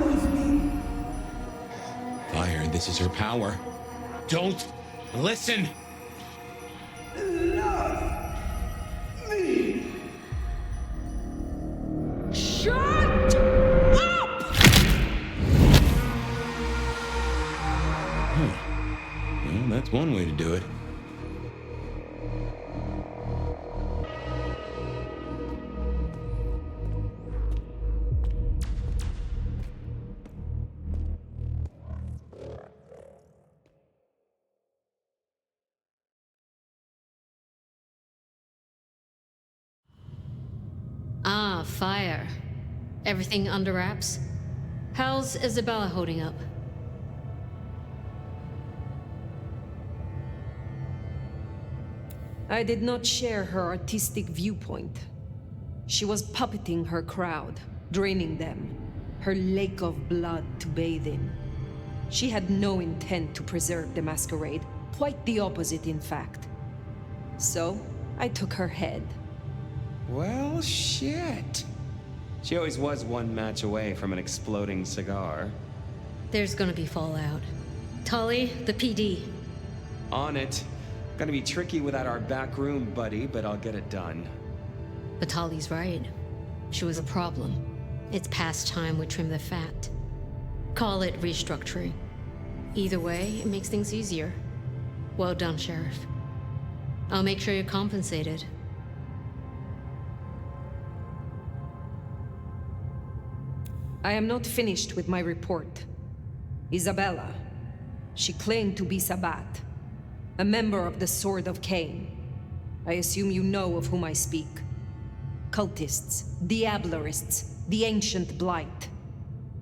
Love me. Fire, this is her power. Don't listen! Love me. Shut up! Well, that's one way to do it. Ah, fire. Everything under wraps? How's Isabella holding up? I did not share her artistic viewpoint. She was puppeting her crowd, draining them, her lake of blood to bathe in. She had no intent to preserve the masquerade, quite the opposite, in fact. So, I took her head. Well, shit. She always was one match away from an exploding cigar. There's gonna be fallout. Tully, the PD. On it. Gonna be tricky without our back room, buddy, but I'll get it done. But Tully's right. She was a problem. It's past time we trim the fat. Call it restructuring. Either way, it makes things easier. Well done, Sheriff. I'll make sure you're compensated. I am not finished with my report. Isabella. She claimed to be Sabbat, a member of the Sword of Cain. I assume you know of whom I speak. Cultists, Diablerists, the Ancient Blight.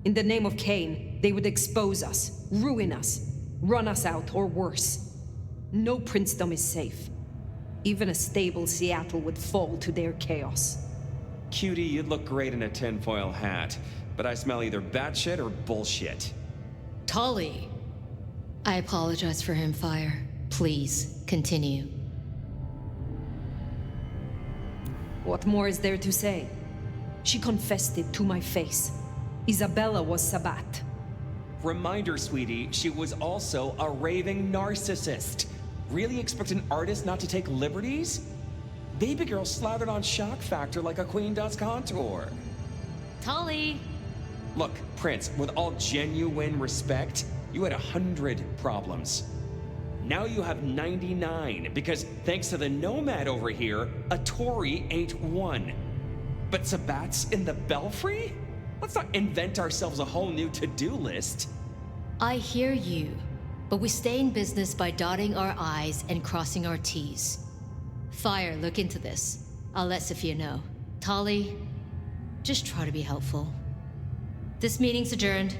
In the name of Cain, they would expose us, ruin us, run us out, or worse. No princedom is safe. Even a stable Seattle would fall to their chaos. Cutie, you'd look great in a tinfoil hat, but I smell either batshit or bullshit. Tully! I apologize for him, Fire. Please, continue. What more is there to say? She confessed it to my face. Isabella was Sabbat. Reminder, sweetie, she was also a raving narcissist. Really expect an artist not to take liberties? Baby girl slathered on shock factor like a queen does contour. Tully! Look, Prince, with all genuine respect, you had 100 problems. Now you have 99, because thanks to the Nomad over here, a Tory ain't one. But Sabbat's in the Belfry? Let's not invent ourselves a whole new to-do list. I hear you, but we stay in business by dotting our I's and crossing our T's. Fire, look into this. I'll let Sophia know. Tully, just try to be helpful. This meeting's adjourned.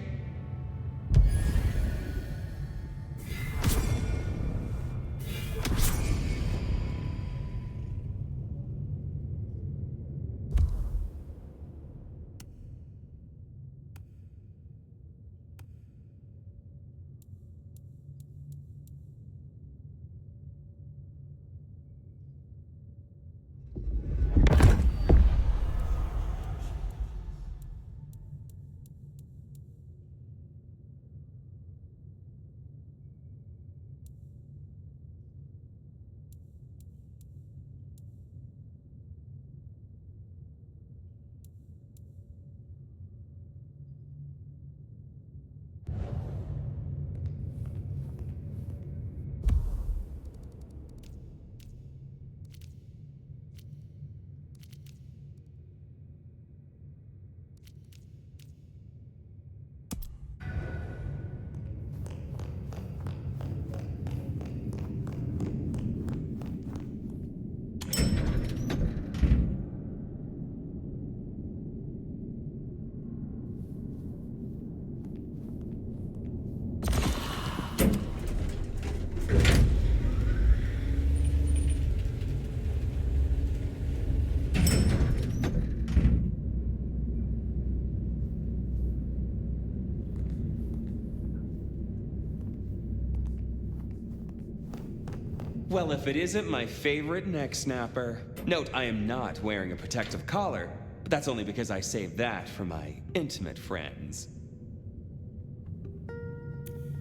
Well, if it isn't my favorite neck snapper. Note, I am not wearing a protective collar. But that's only because I saved that for my intimate friends.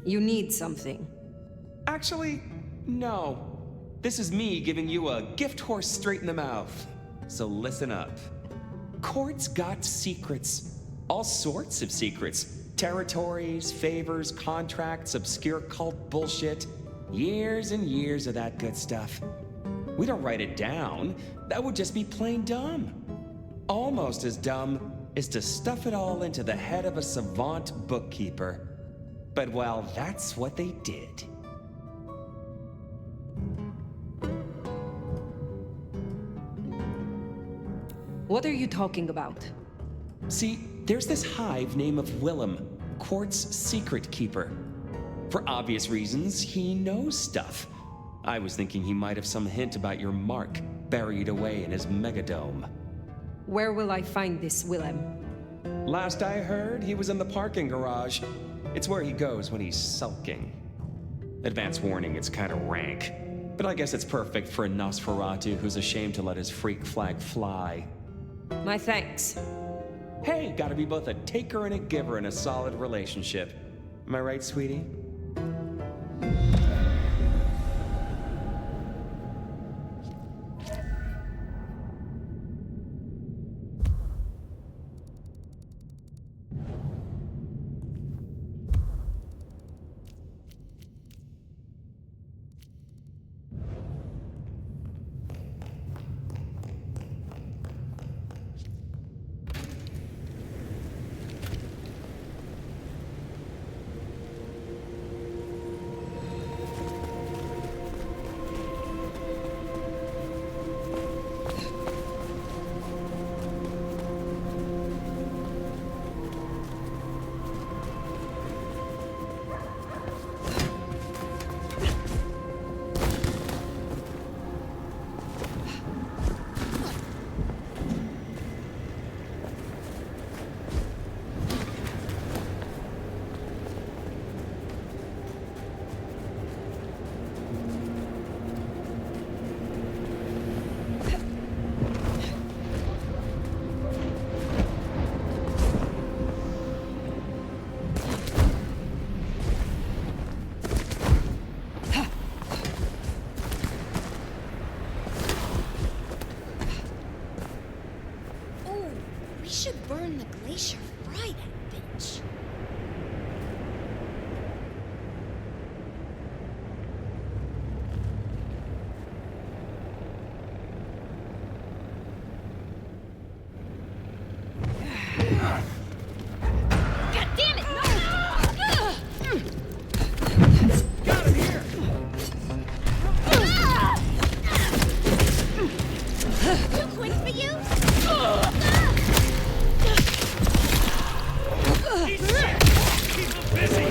You need something. Actually, no. This is me giving you a gift horse straight in the mouth. So listen up. Court's got secrets. All sorts of secrets. Territories, favors, contracts, obscure cult bullshit. Years and years of that good stuff. We don't write it down. That would just be plain dumb. Almost as dumb is to stuff it all into the head of a savant bookkeeper. But well, that's what they did. What are you talking about? See, there's this hive name of Willem, Court's secret keeper. For obvious reasons, he knows stuff. I was thinking he might have some hint about your mark buried away in his megadome. Where will I find this Willem? Last I heard, he was in the parking garage. It's where he goes when he's sulking. Advance warning, it's kind of rank. But I guess it's perfect for a Nosferatu who's ashamed to let his freak flag fly. My thanks. Hey, gotta be both a taker and a giver in a solid relationship. Am I right, sweetie? Burn the glacier, fry that bitch. God damn it! No! Got him here! Too quick for you? Keep him busy!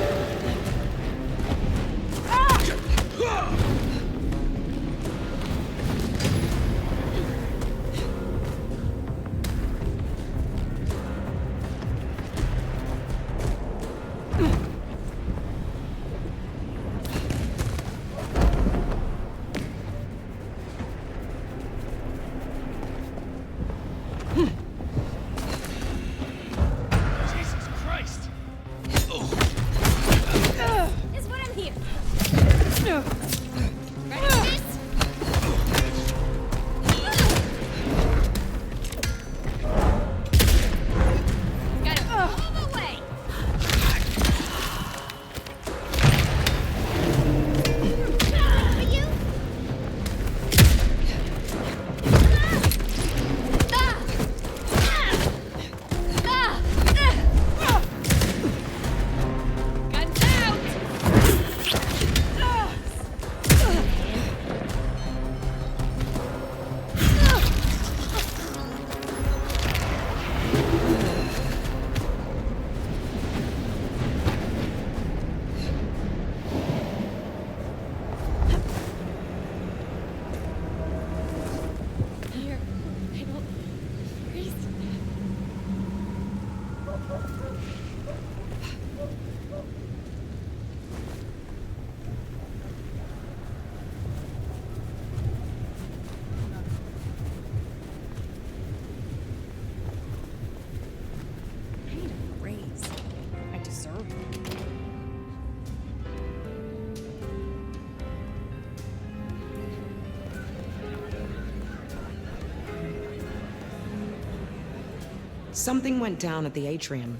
Something went down at the atrium.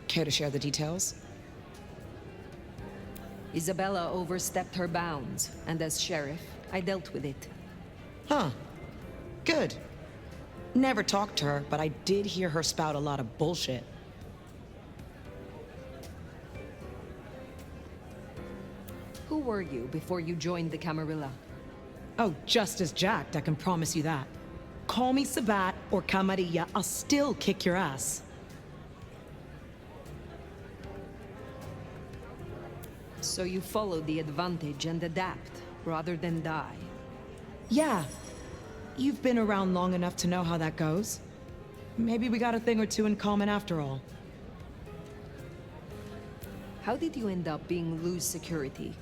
Care to share the details? Isabella overstepped her bounds, and as sheriff, I dealt with it. Huh. Good. Never talked to her, but I did hear her spout a lot of bullshit. Who were you before you joined the Camarilla? Oh, just as jacked, I can promise you that. Call me Sabat or Camarilla, I'll still kick your ass. So you followed the advantage and adapt, rather than die. Yeah. You've been around long enough to know how that goes. Maybe we got a thing or two in common after all. How did you end up being loose security?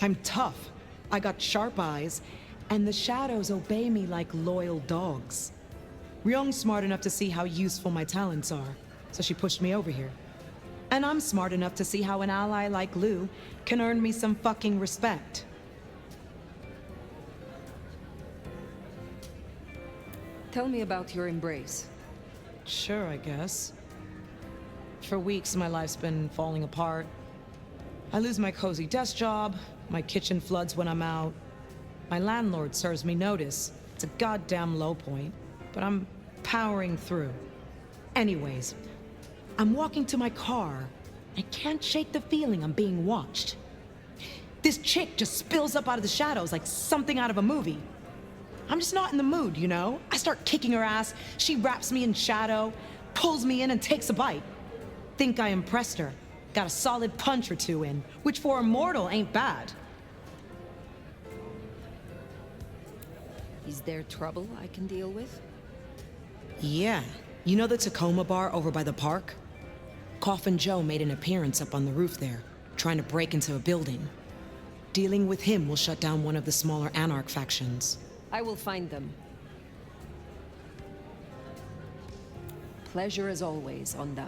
I'm tough. I got sharp eyes, and the shadows obey me like loyal dogs. Ryong's smart enough to see how useful my talents are, so she pushed me over here. And I'm smart enough to see how an ally like Lou can earn me some fucking respect. Tell me about your embrace. Sure, I guess. For weeks, my life's been falling apart. I lose my cozy desk job, my kitchen floods when I'm out. My landlord serves me notice. It's a goddamn low point, but I'm powering through. Anyways, I'm walking to my car. I can't shake the feeling I'm being watched. This chick just spills up out of the shadows like something out of a movie. I'm just not in the mood, you know? I start kicking her ass, she wraps me in shadow, pulls me in and takes a bite. Think I impressed her. Got a solid punch or two in, which for a mortal ain't bad. Is there trouble I can deal with? Yeah. You know the Tacoma bar over by the park? Coffin Joe made an appearance up on the roof there, trying to break into a building. Dealing with him will shut down one of the smaller Anarch factions. I will find them. Pleasure as always, Onda.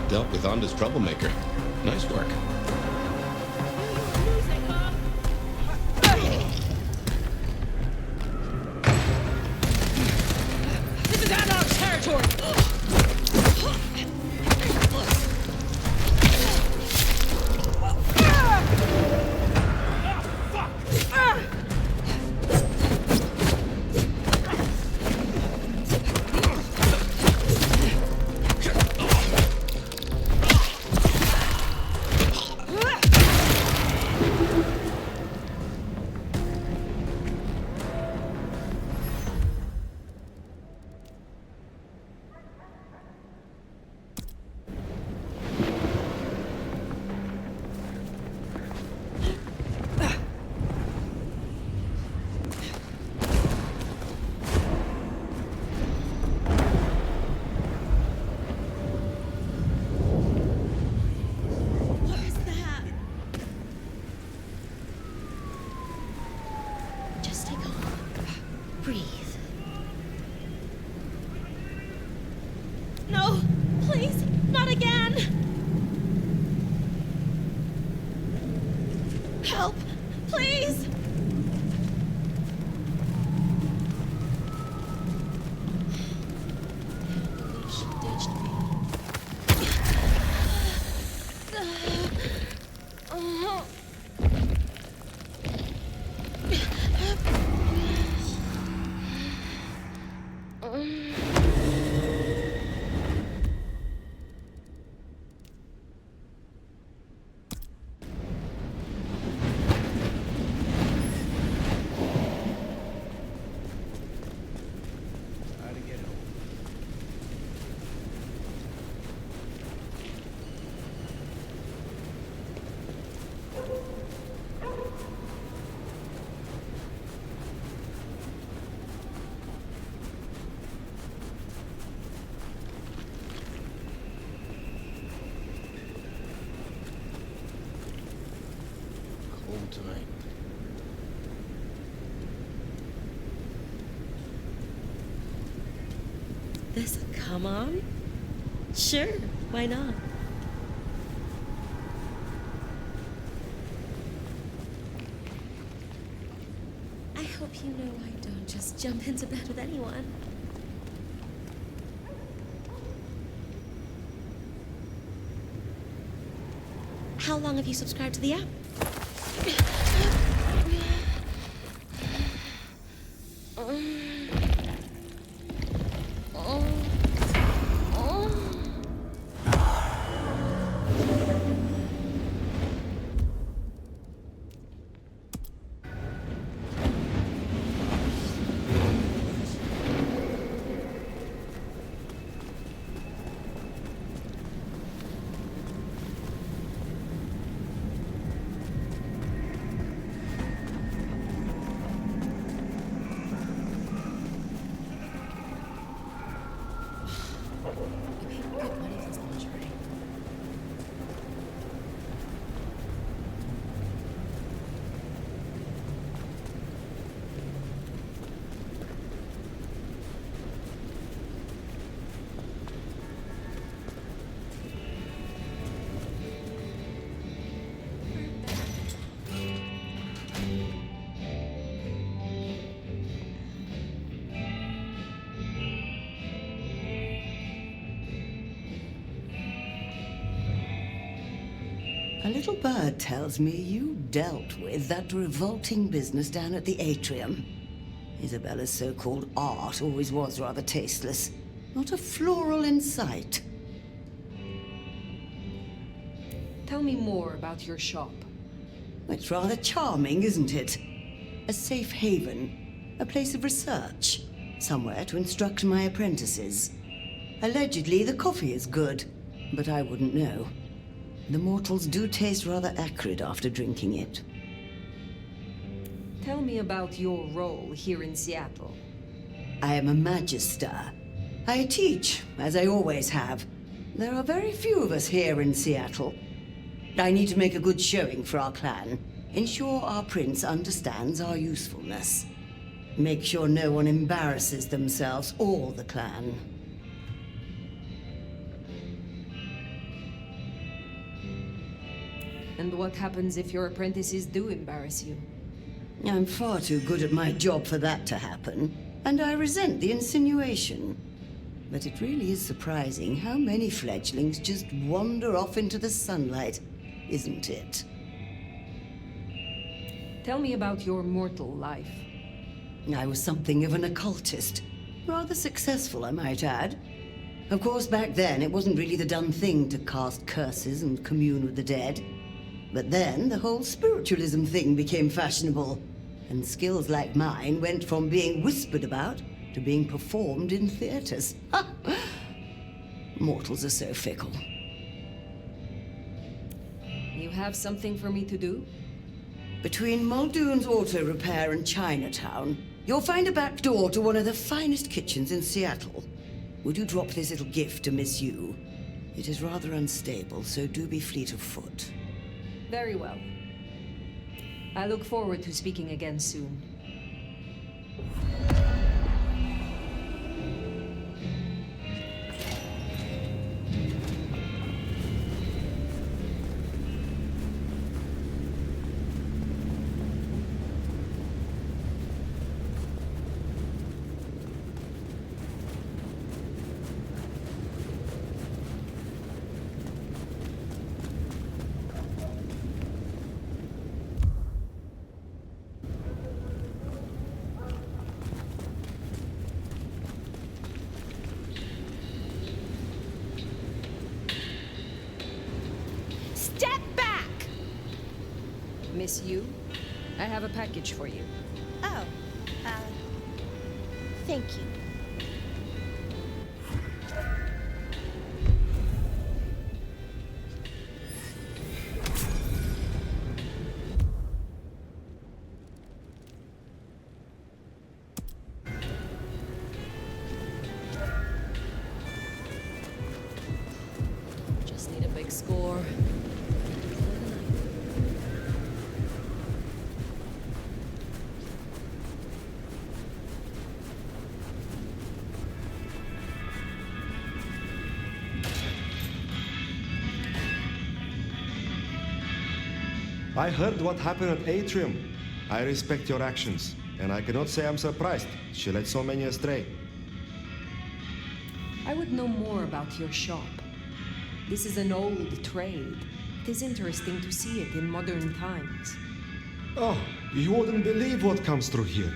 Dealt with Onda's troublemaker. Nice work. This is Anarch territory! Breathe. This, come on. Sure, why not? I hope you know I don't just jump into bed with anyone. How long have you subscribed to the app? A little bird tells me you dealt with that revolting business down at the atrium. Isabella's so-called art always was rather tasteless. Not a floral in sight. Tell me more about your shop. It's rather charming, isn't it? A safe haven, a place of research, somewhere to instruct my apprentices. Allegedly, the coffee is good, but I wouldn't know. The mortals do taste rather acrid after drinking it. Tell me about your role here in Seattle. I am a magister. I teach, as I always have. There are very few of us here in Seattle. I need to make a good showing for our clan. Ensure our prince understands our usefulness. Make sure no one embarrasses themselves or the clan. And what happens if your apprentices do embarrass you? I'm far too good at my job for that to happen, and I resent the insinuation. But it really is surprising how many fledglings just wander off into the sunlight, isn't it? Tell me about your mortal life. I was something of an occultist. Rather successful, I might add. Of course, back then, it wasn't really the done thing to cast curses and commune with the dead. But then, the whole spiritualism thing became fashionable, and skills like mine went from being whispered about to being performed in theaters. Mortals are so fickle. You have something for me to do? Between Muldoon's Auto Repair and Chinatown, you'll find a back door to one of the finest kitchens in Seattle. Would you drop this little gift to Miss Yu? It is rather unstable, so do be fleet of foot. Very well. I look forward to speaking again soon. Miss Yu, I have a package for you. Oh, thank you. Just need a big score. I heard what happened at Atrium. I respect your actions, and I cannot say I'm surprised she led so many astray. I would know more about your shop. This is an old trade. It is interesting to see it in modern times. Oh, you wouldn't believe what comes through here.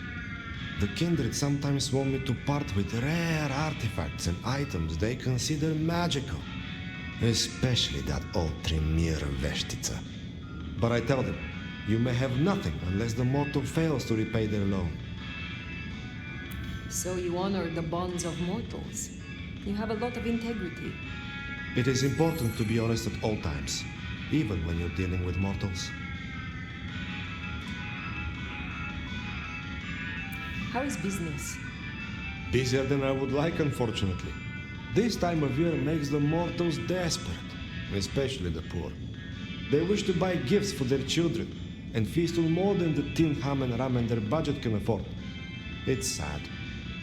The Kindred sometimes want me to part with rare artifacts and items they consider magical. Especially that old Tremere Veshtica. But I tell them, you may have nothing unless the mortal fails to repay their loan. So you honor the bonds of mortals. You have a lot of integrity. It is important to be honest at all times, even when you're dealing with mortals. How is business? Busier than I would like, unfortunately. This time of year makes the mortals desperate, especially the poor. They wish to buy gifts for their children, and feast on more than the tin ham and ramen their budget can afford. It's sad,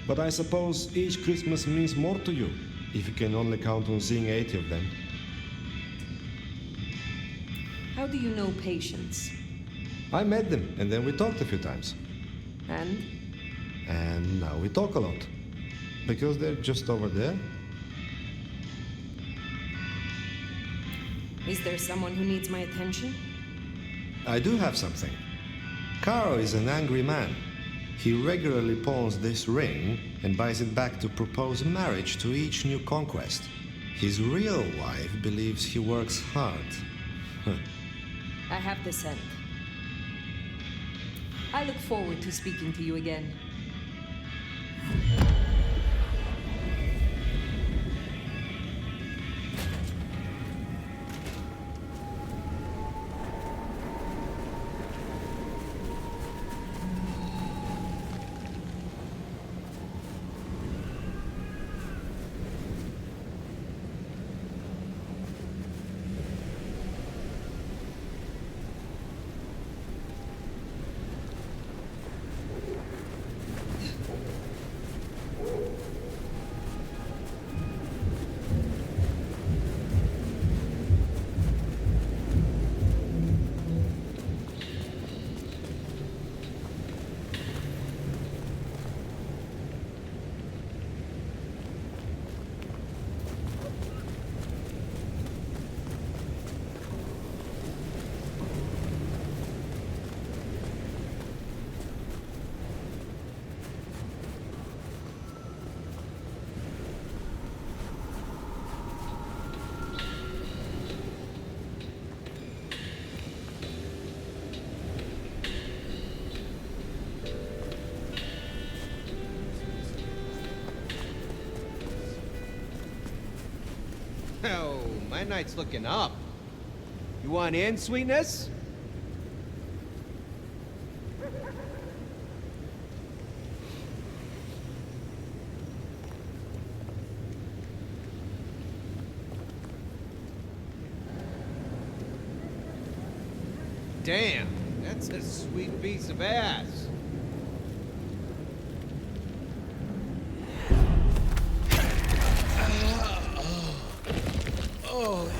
but I suppose each Christmas means more to you, if you can only count on seeing 80 of them. How do you know patients? I met them, and then we talked a few times. And? And now we talk a lot. Because they're just over there. Is there someone who needs my attention? I do have something. Caro is an angry man. He regularly pawns this ring and buys it back to propose marriage to each new conquest. His real wife believes he works hard. I have the scent. I look forward to speaking to you again. Oh, my night's looking up. You want in, sweetness? Damn, that's a sweet piece of ass. Oh.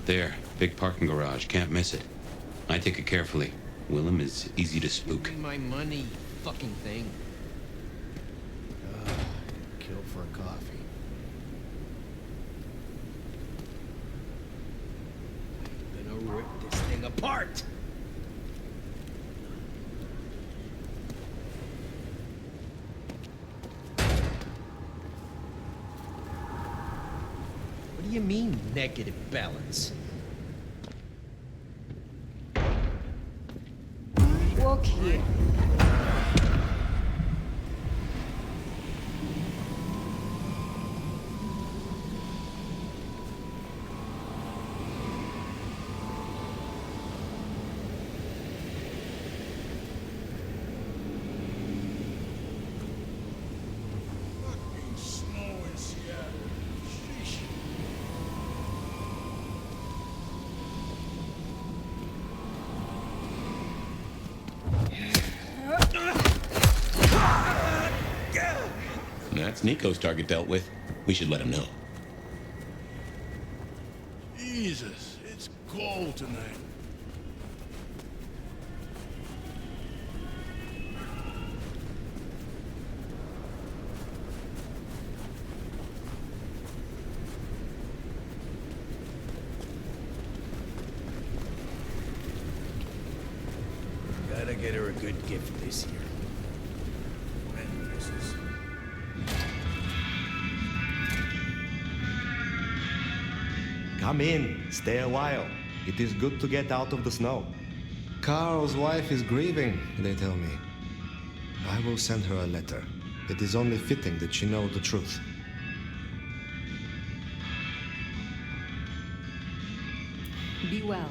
There, big parking garage. Can't miss it. I take it carefully. Willem is easy to spook. Give me my money, you fucking thing. Kill for a coffee. I'm gonna rip this thing apart! What do you mean, negative balance? Walk here. That's Nico's target dealt with. We should let him know. Jesus, it's cold tonight. Gotta get her a good gift this year. And misses. Come in, stay a while. It is good to get out of the snow. Carl's wife is grieving, they tell me. I will send her a letter. It is only fitting that she know the truth. Be well.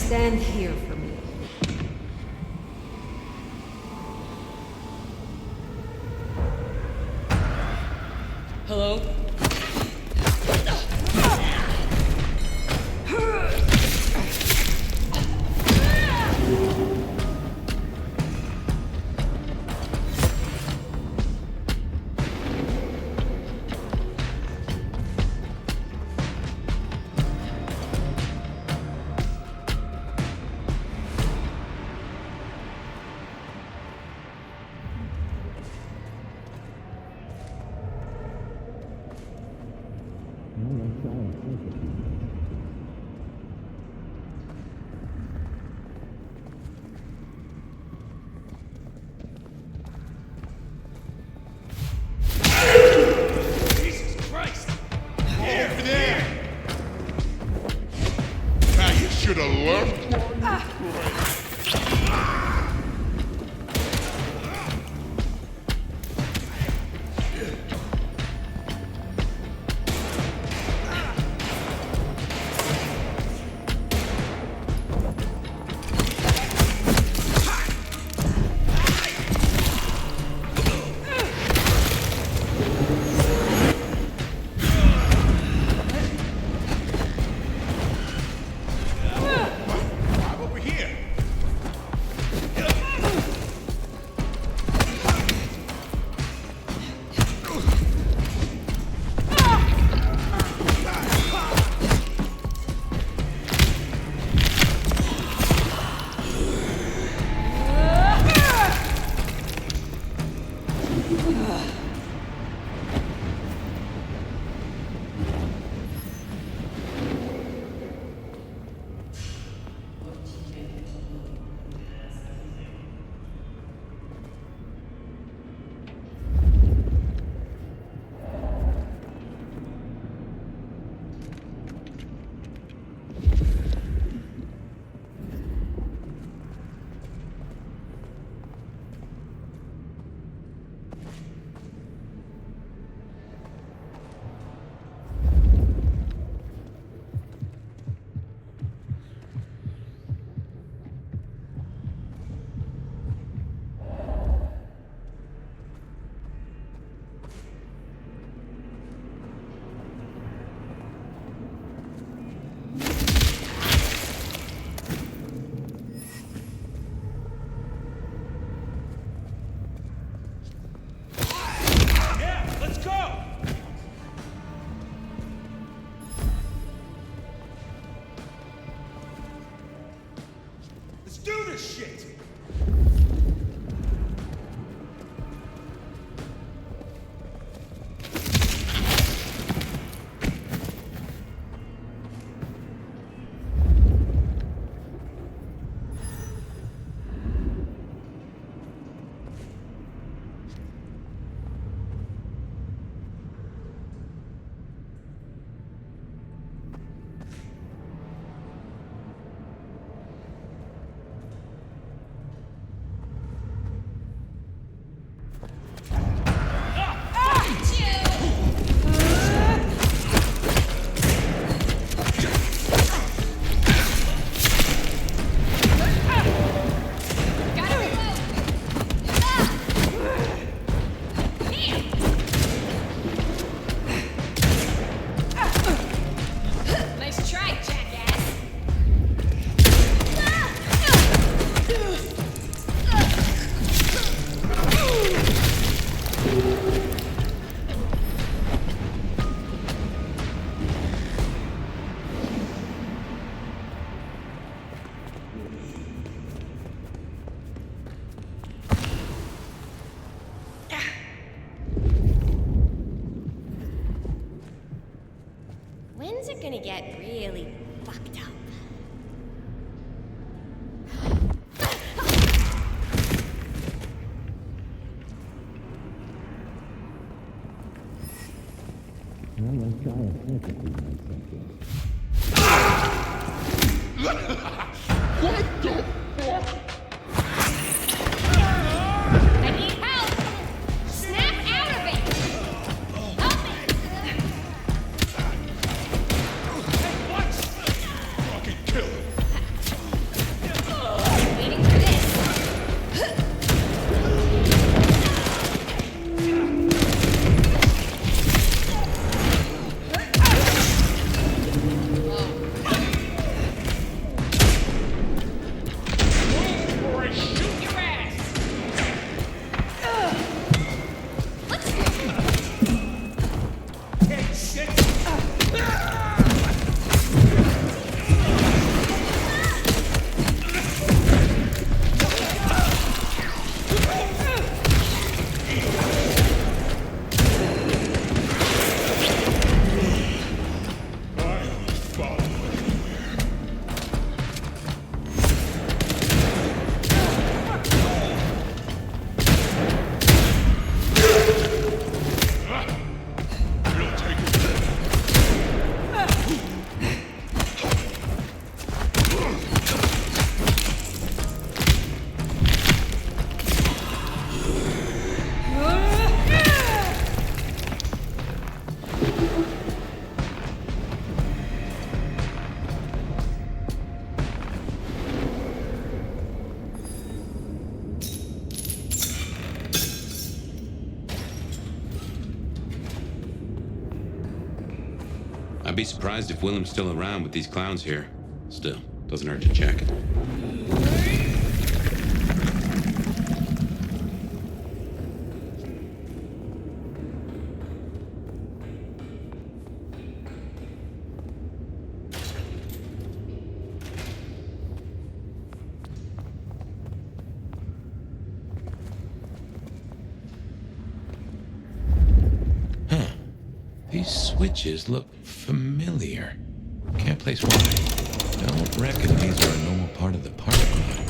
Stand here for me. Hello? Jesus Christ! Over there! Now you should have left. Over here! Yeah, let's go! Let's do this shit! Nice try, jackass. When's it gonna get really fucked up? What the fuck? I need help! Snap out of it! Help me! Fucking kill him! I'd be surprised if Willem's still around with these clowns here. Still, doesn't hurt to check. These switches look familiar. Can't place why. Don't reckon these are a normal part of the parking lot.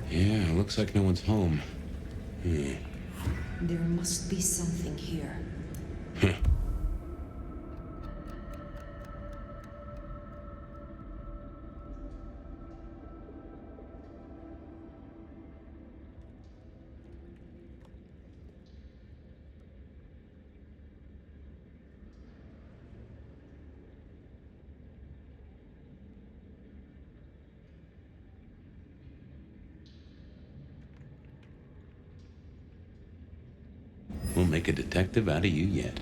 Yeah, looks like no one's home. There must be something here. We'll make a detective out of you yet.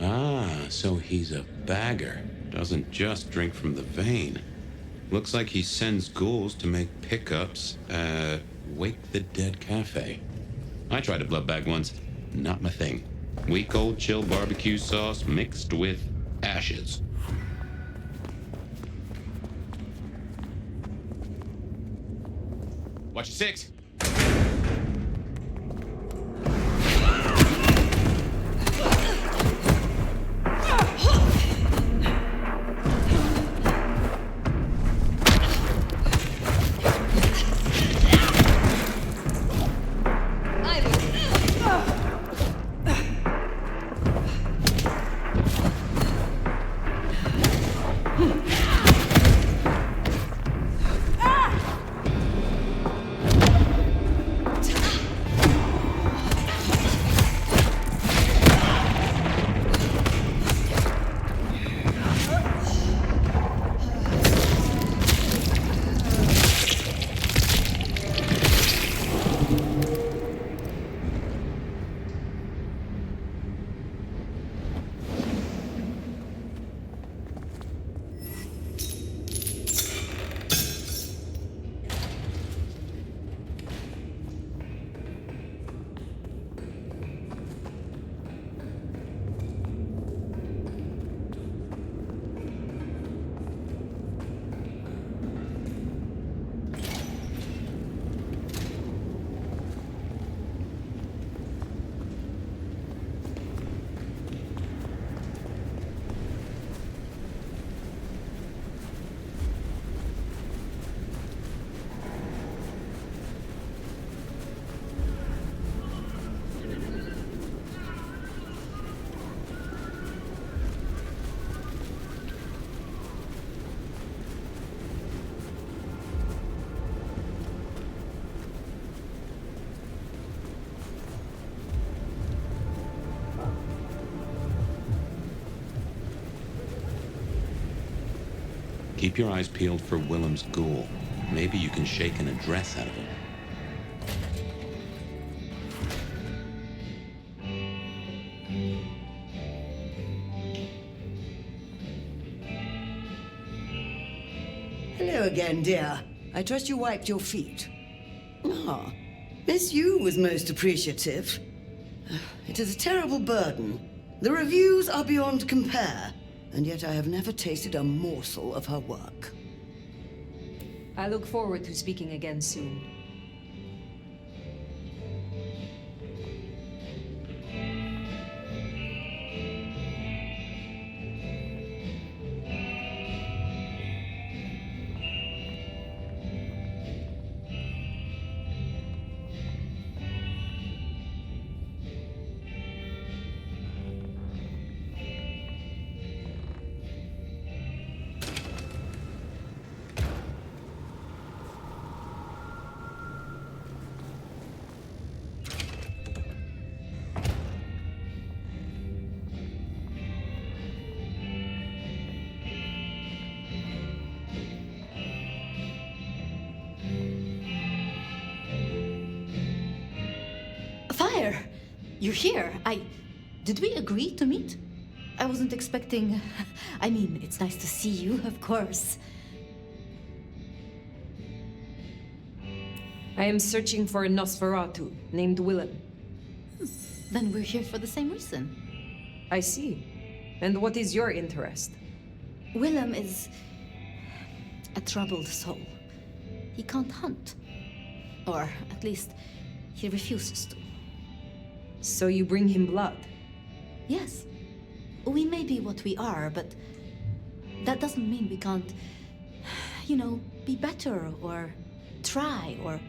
Ah, so he's a bagger. Doesn't just drink from the vein. Looks like he sends ghouls to make pickups at Wake the Dead Cafe. I tried a blood bag once. Not my thing. Weak old chill barbecue sauce mixed with ashes. Watch your six. Keep your eyes peeled for Willem's ghoul. Maybe you can shake an address out of him. Hello again, dear. I trust you wiped your feet. Ah, Miss Yu was most appreciative. It is a terrible burden. The reviews are beyond compare, and yet I have never tasted a morsel of her work. I look forward to speaking again soon. Fire! You're here. Did we agree to meet? I wasn't expecting... I mean, it's nice to see you, of course. I am searching for a Nosferatu named Willem. Then we're here for the same reason. I see. And what is your interest? Willem is a troubled soul. He can't hunt. Or, at least, he refuses to. So you bring him blood? Yes. We may be what we are, but that doesn't mean we can't, be better or try or...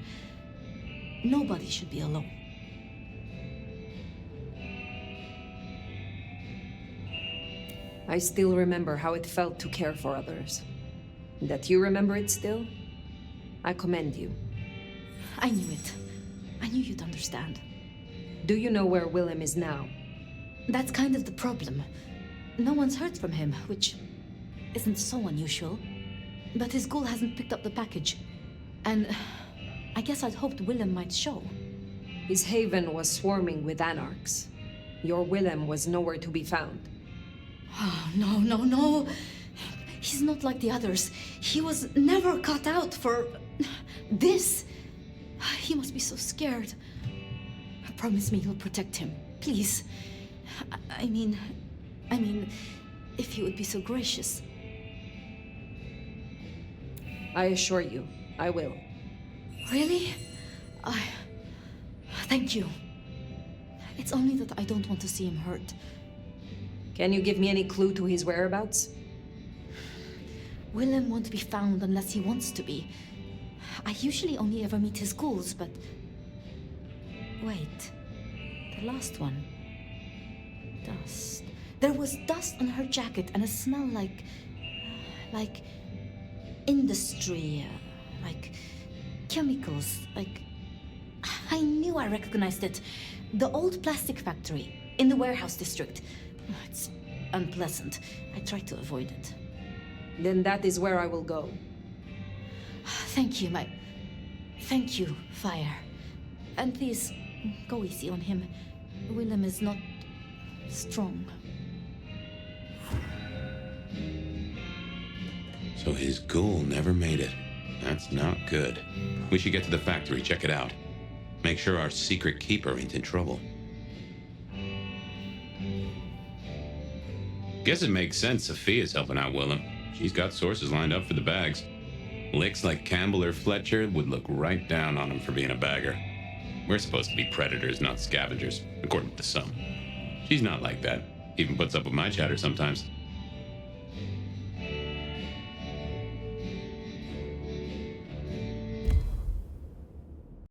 Nobody should be alone. I still remember how it felt to care for others. That you remember it still? I commend you. I knew it. I knew you'd understand. Do you know where Willem is now? That's kind of the problem. No one's heard from him, which isn't so unusual. But his ghoul hasn't picked up the package. And I guess I'd hoped Willem might show. His haven was swarming with anarchs. Your Willem was nowhere to be found. Oh, no. He's not like the others. He was never cut out for this. He must be so scared. Promise me you'll protect him, please. I mean, if you would be so gracious. I assure you, I will. Really? Thank you. It's only that I don't want to see him hurt. Can you give me any clue to his whereabouts? Willem won't be found unless he wants to be. I usually only ever meet his ghouls, but... Wait. The last one. Dust. There was dust on her jacket and a smell like industry, like chemicals, like... I knew I recognized it. The old plastic factory in the warehouse district. It's unpleasant. I try to avoid it. Then that is where I will go. Thank you, Thank you, Fire. And please, go easy on him. Willem is not strong. So his ghoul never made it. That's not good. We should get to the factory, check it out. Make sure our secret keeper ain't in trouble. Guess it makes sense Sophia's helping out Willem. She's got sources lined up for the bags. Licks like Campbell or Fletcher would look right down on him for being a bagger. We're supposed to be predators, not scavengers, according to some. She's not like that. Even puts up with my chatter sometimes.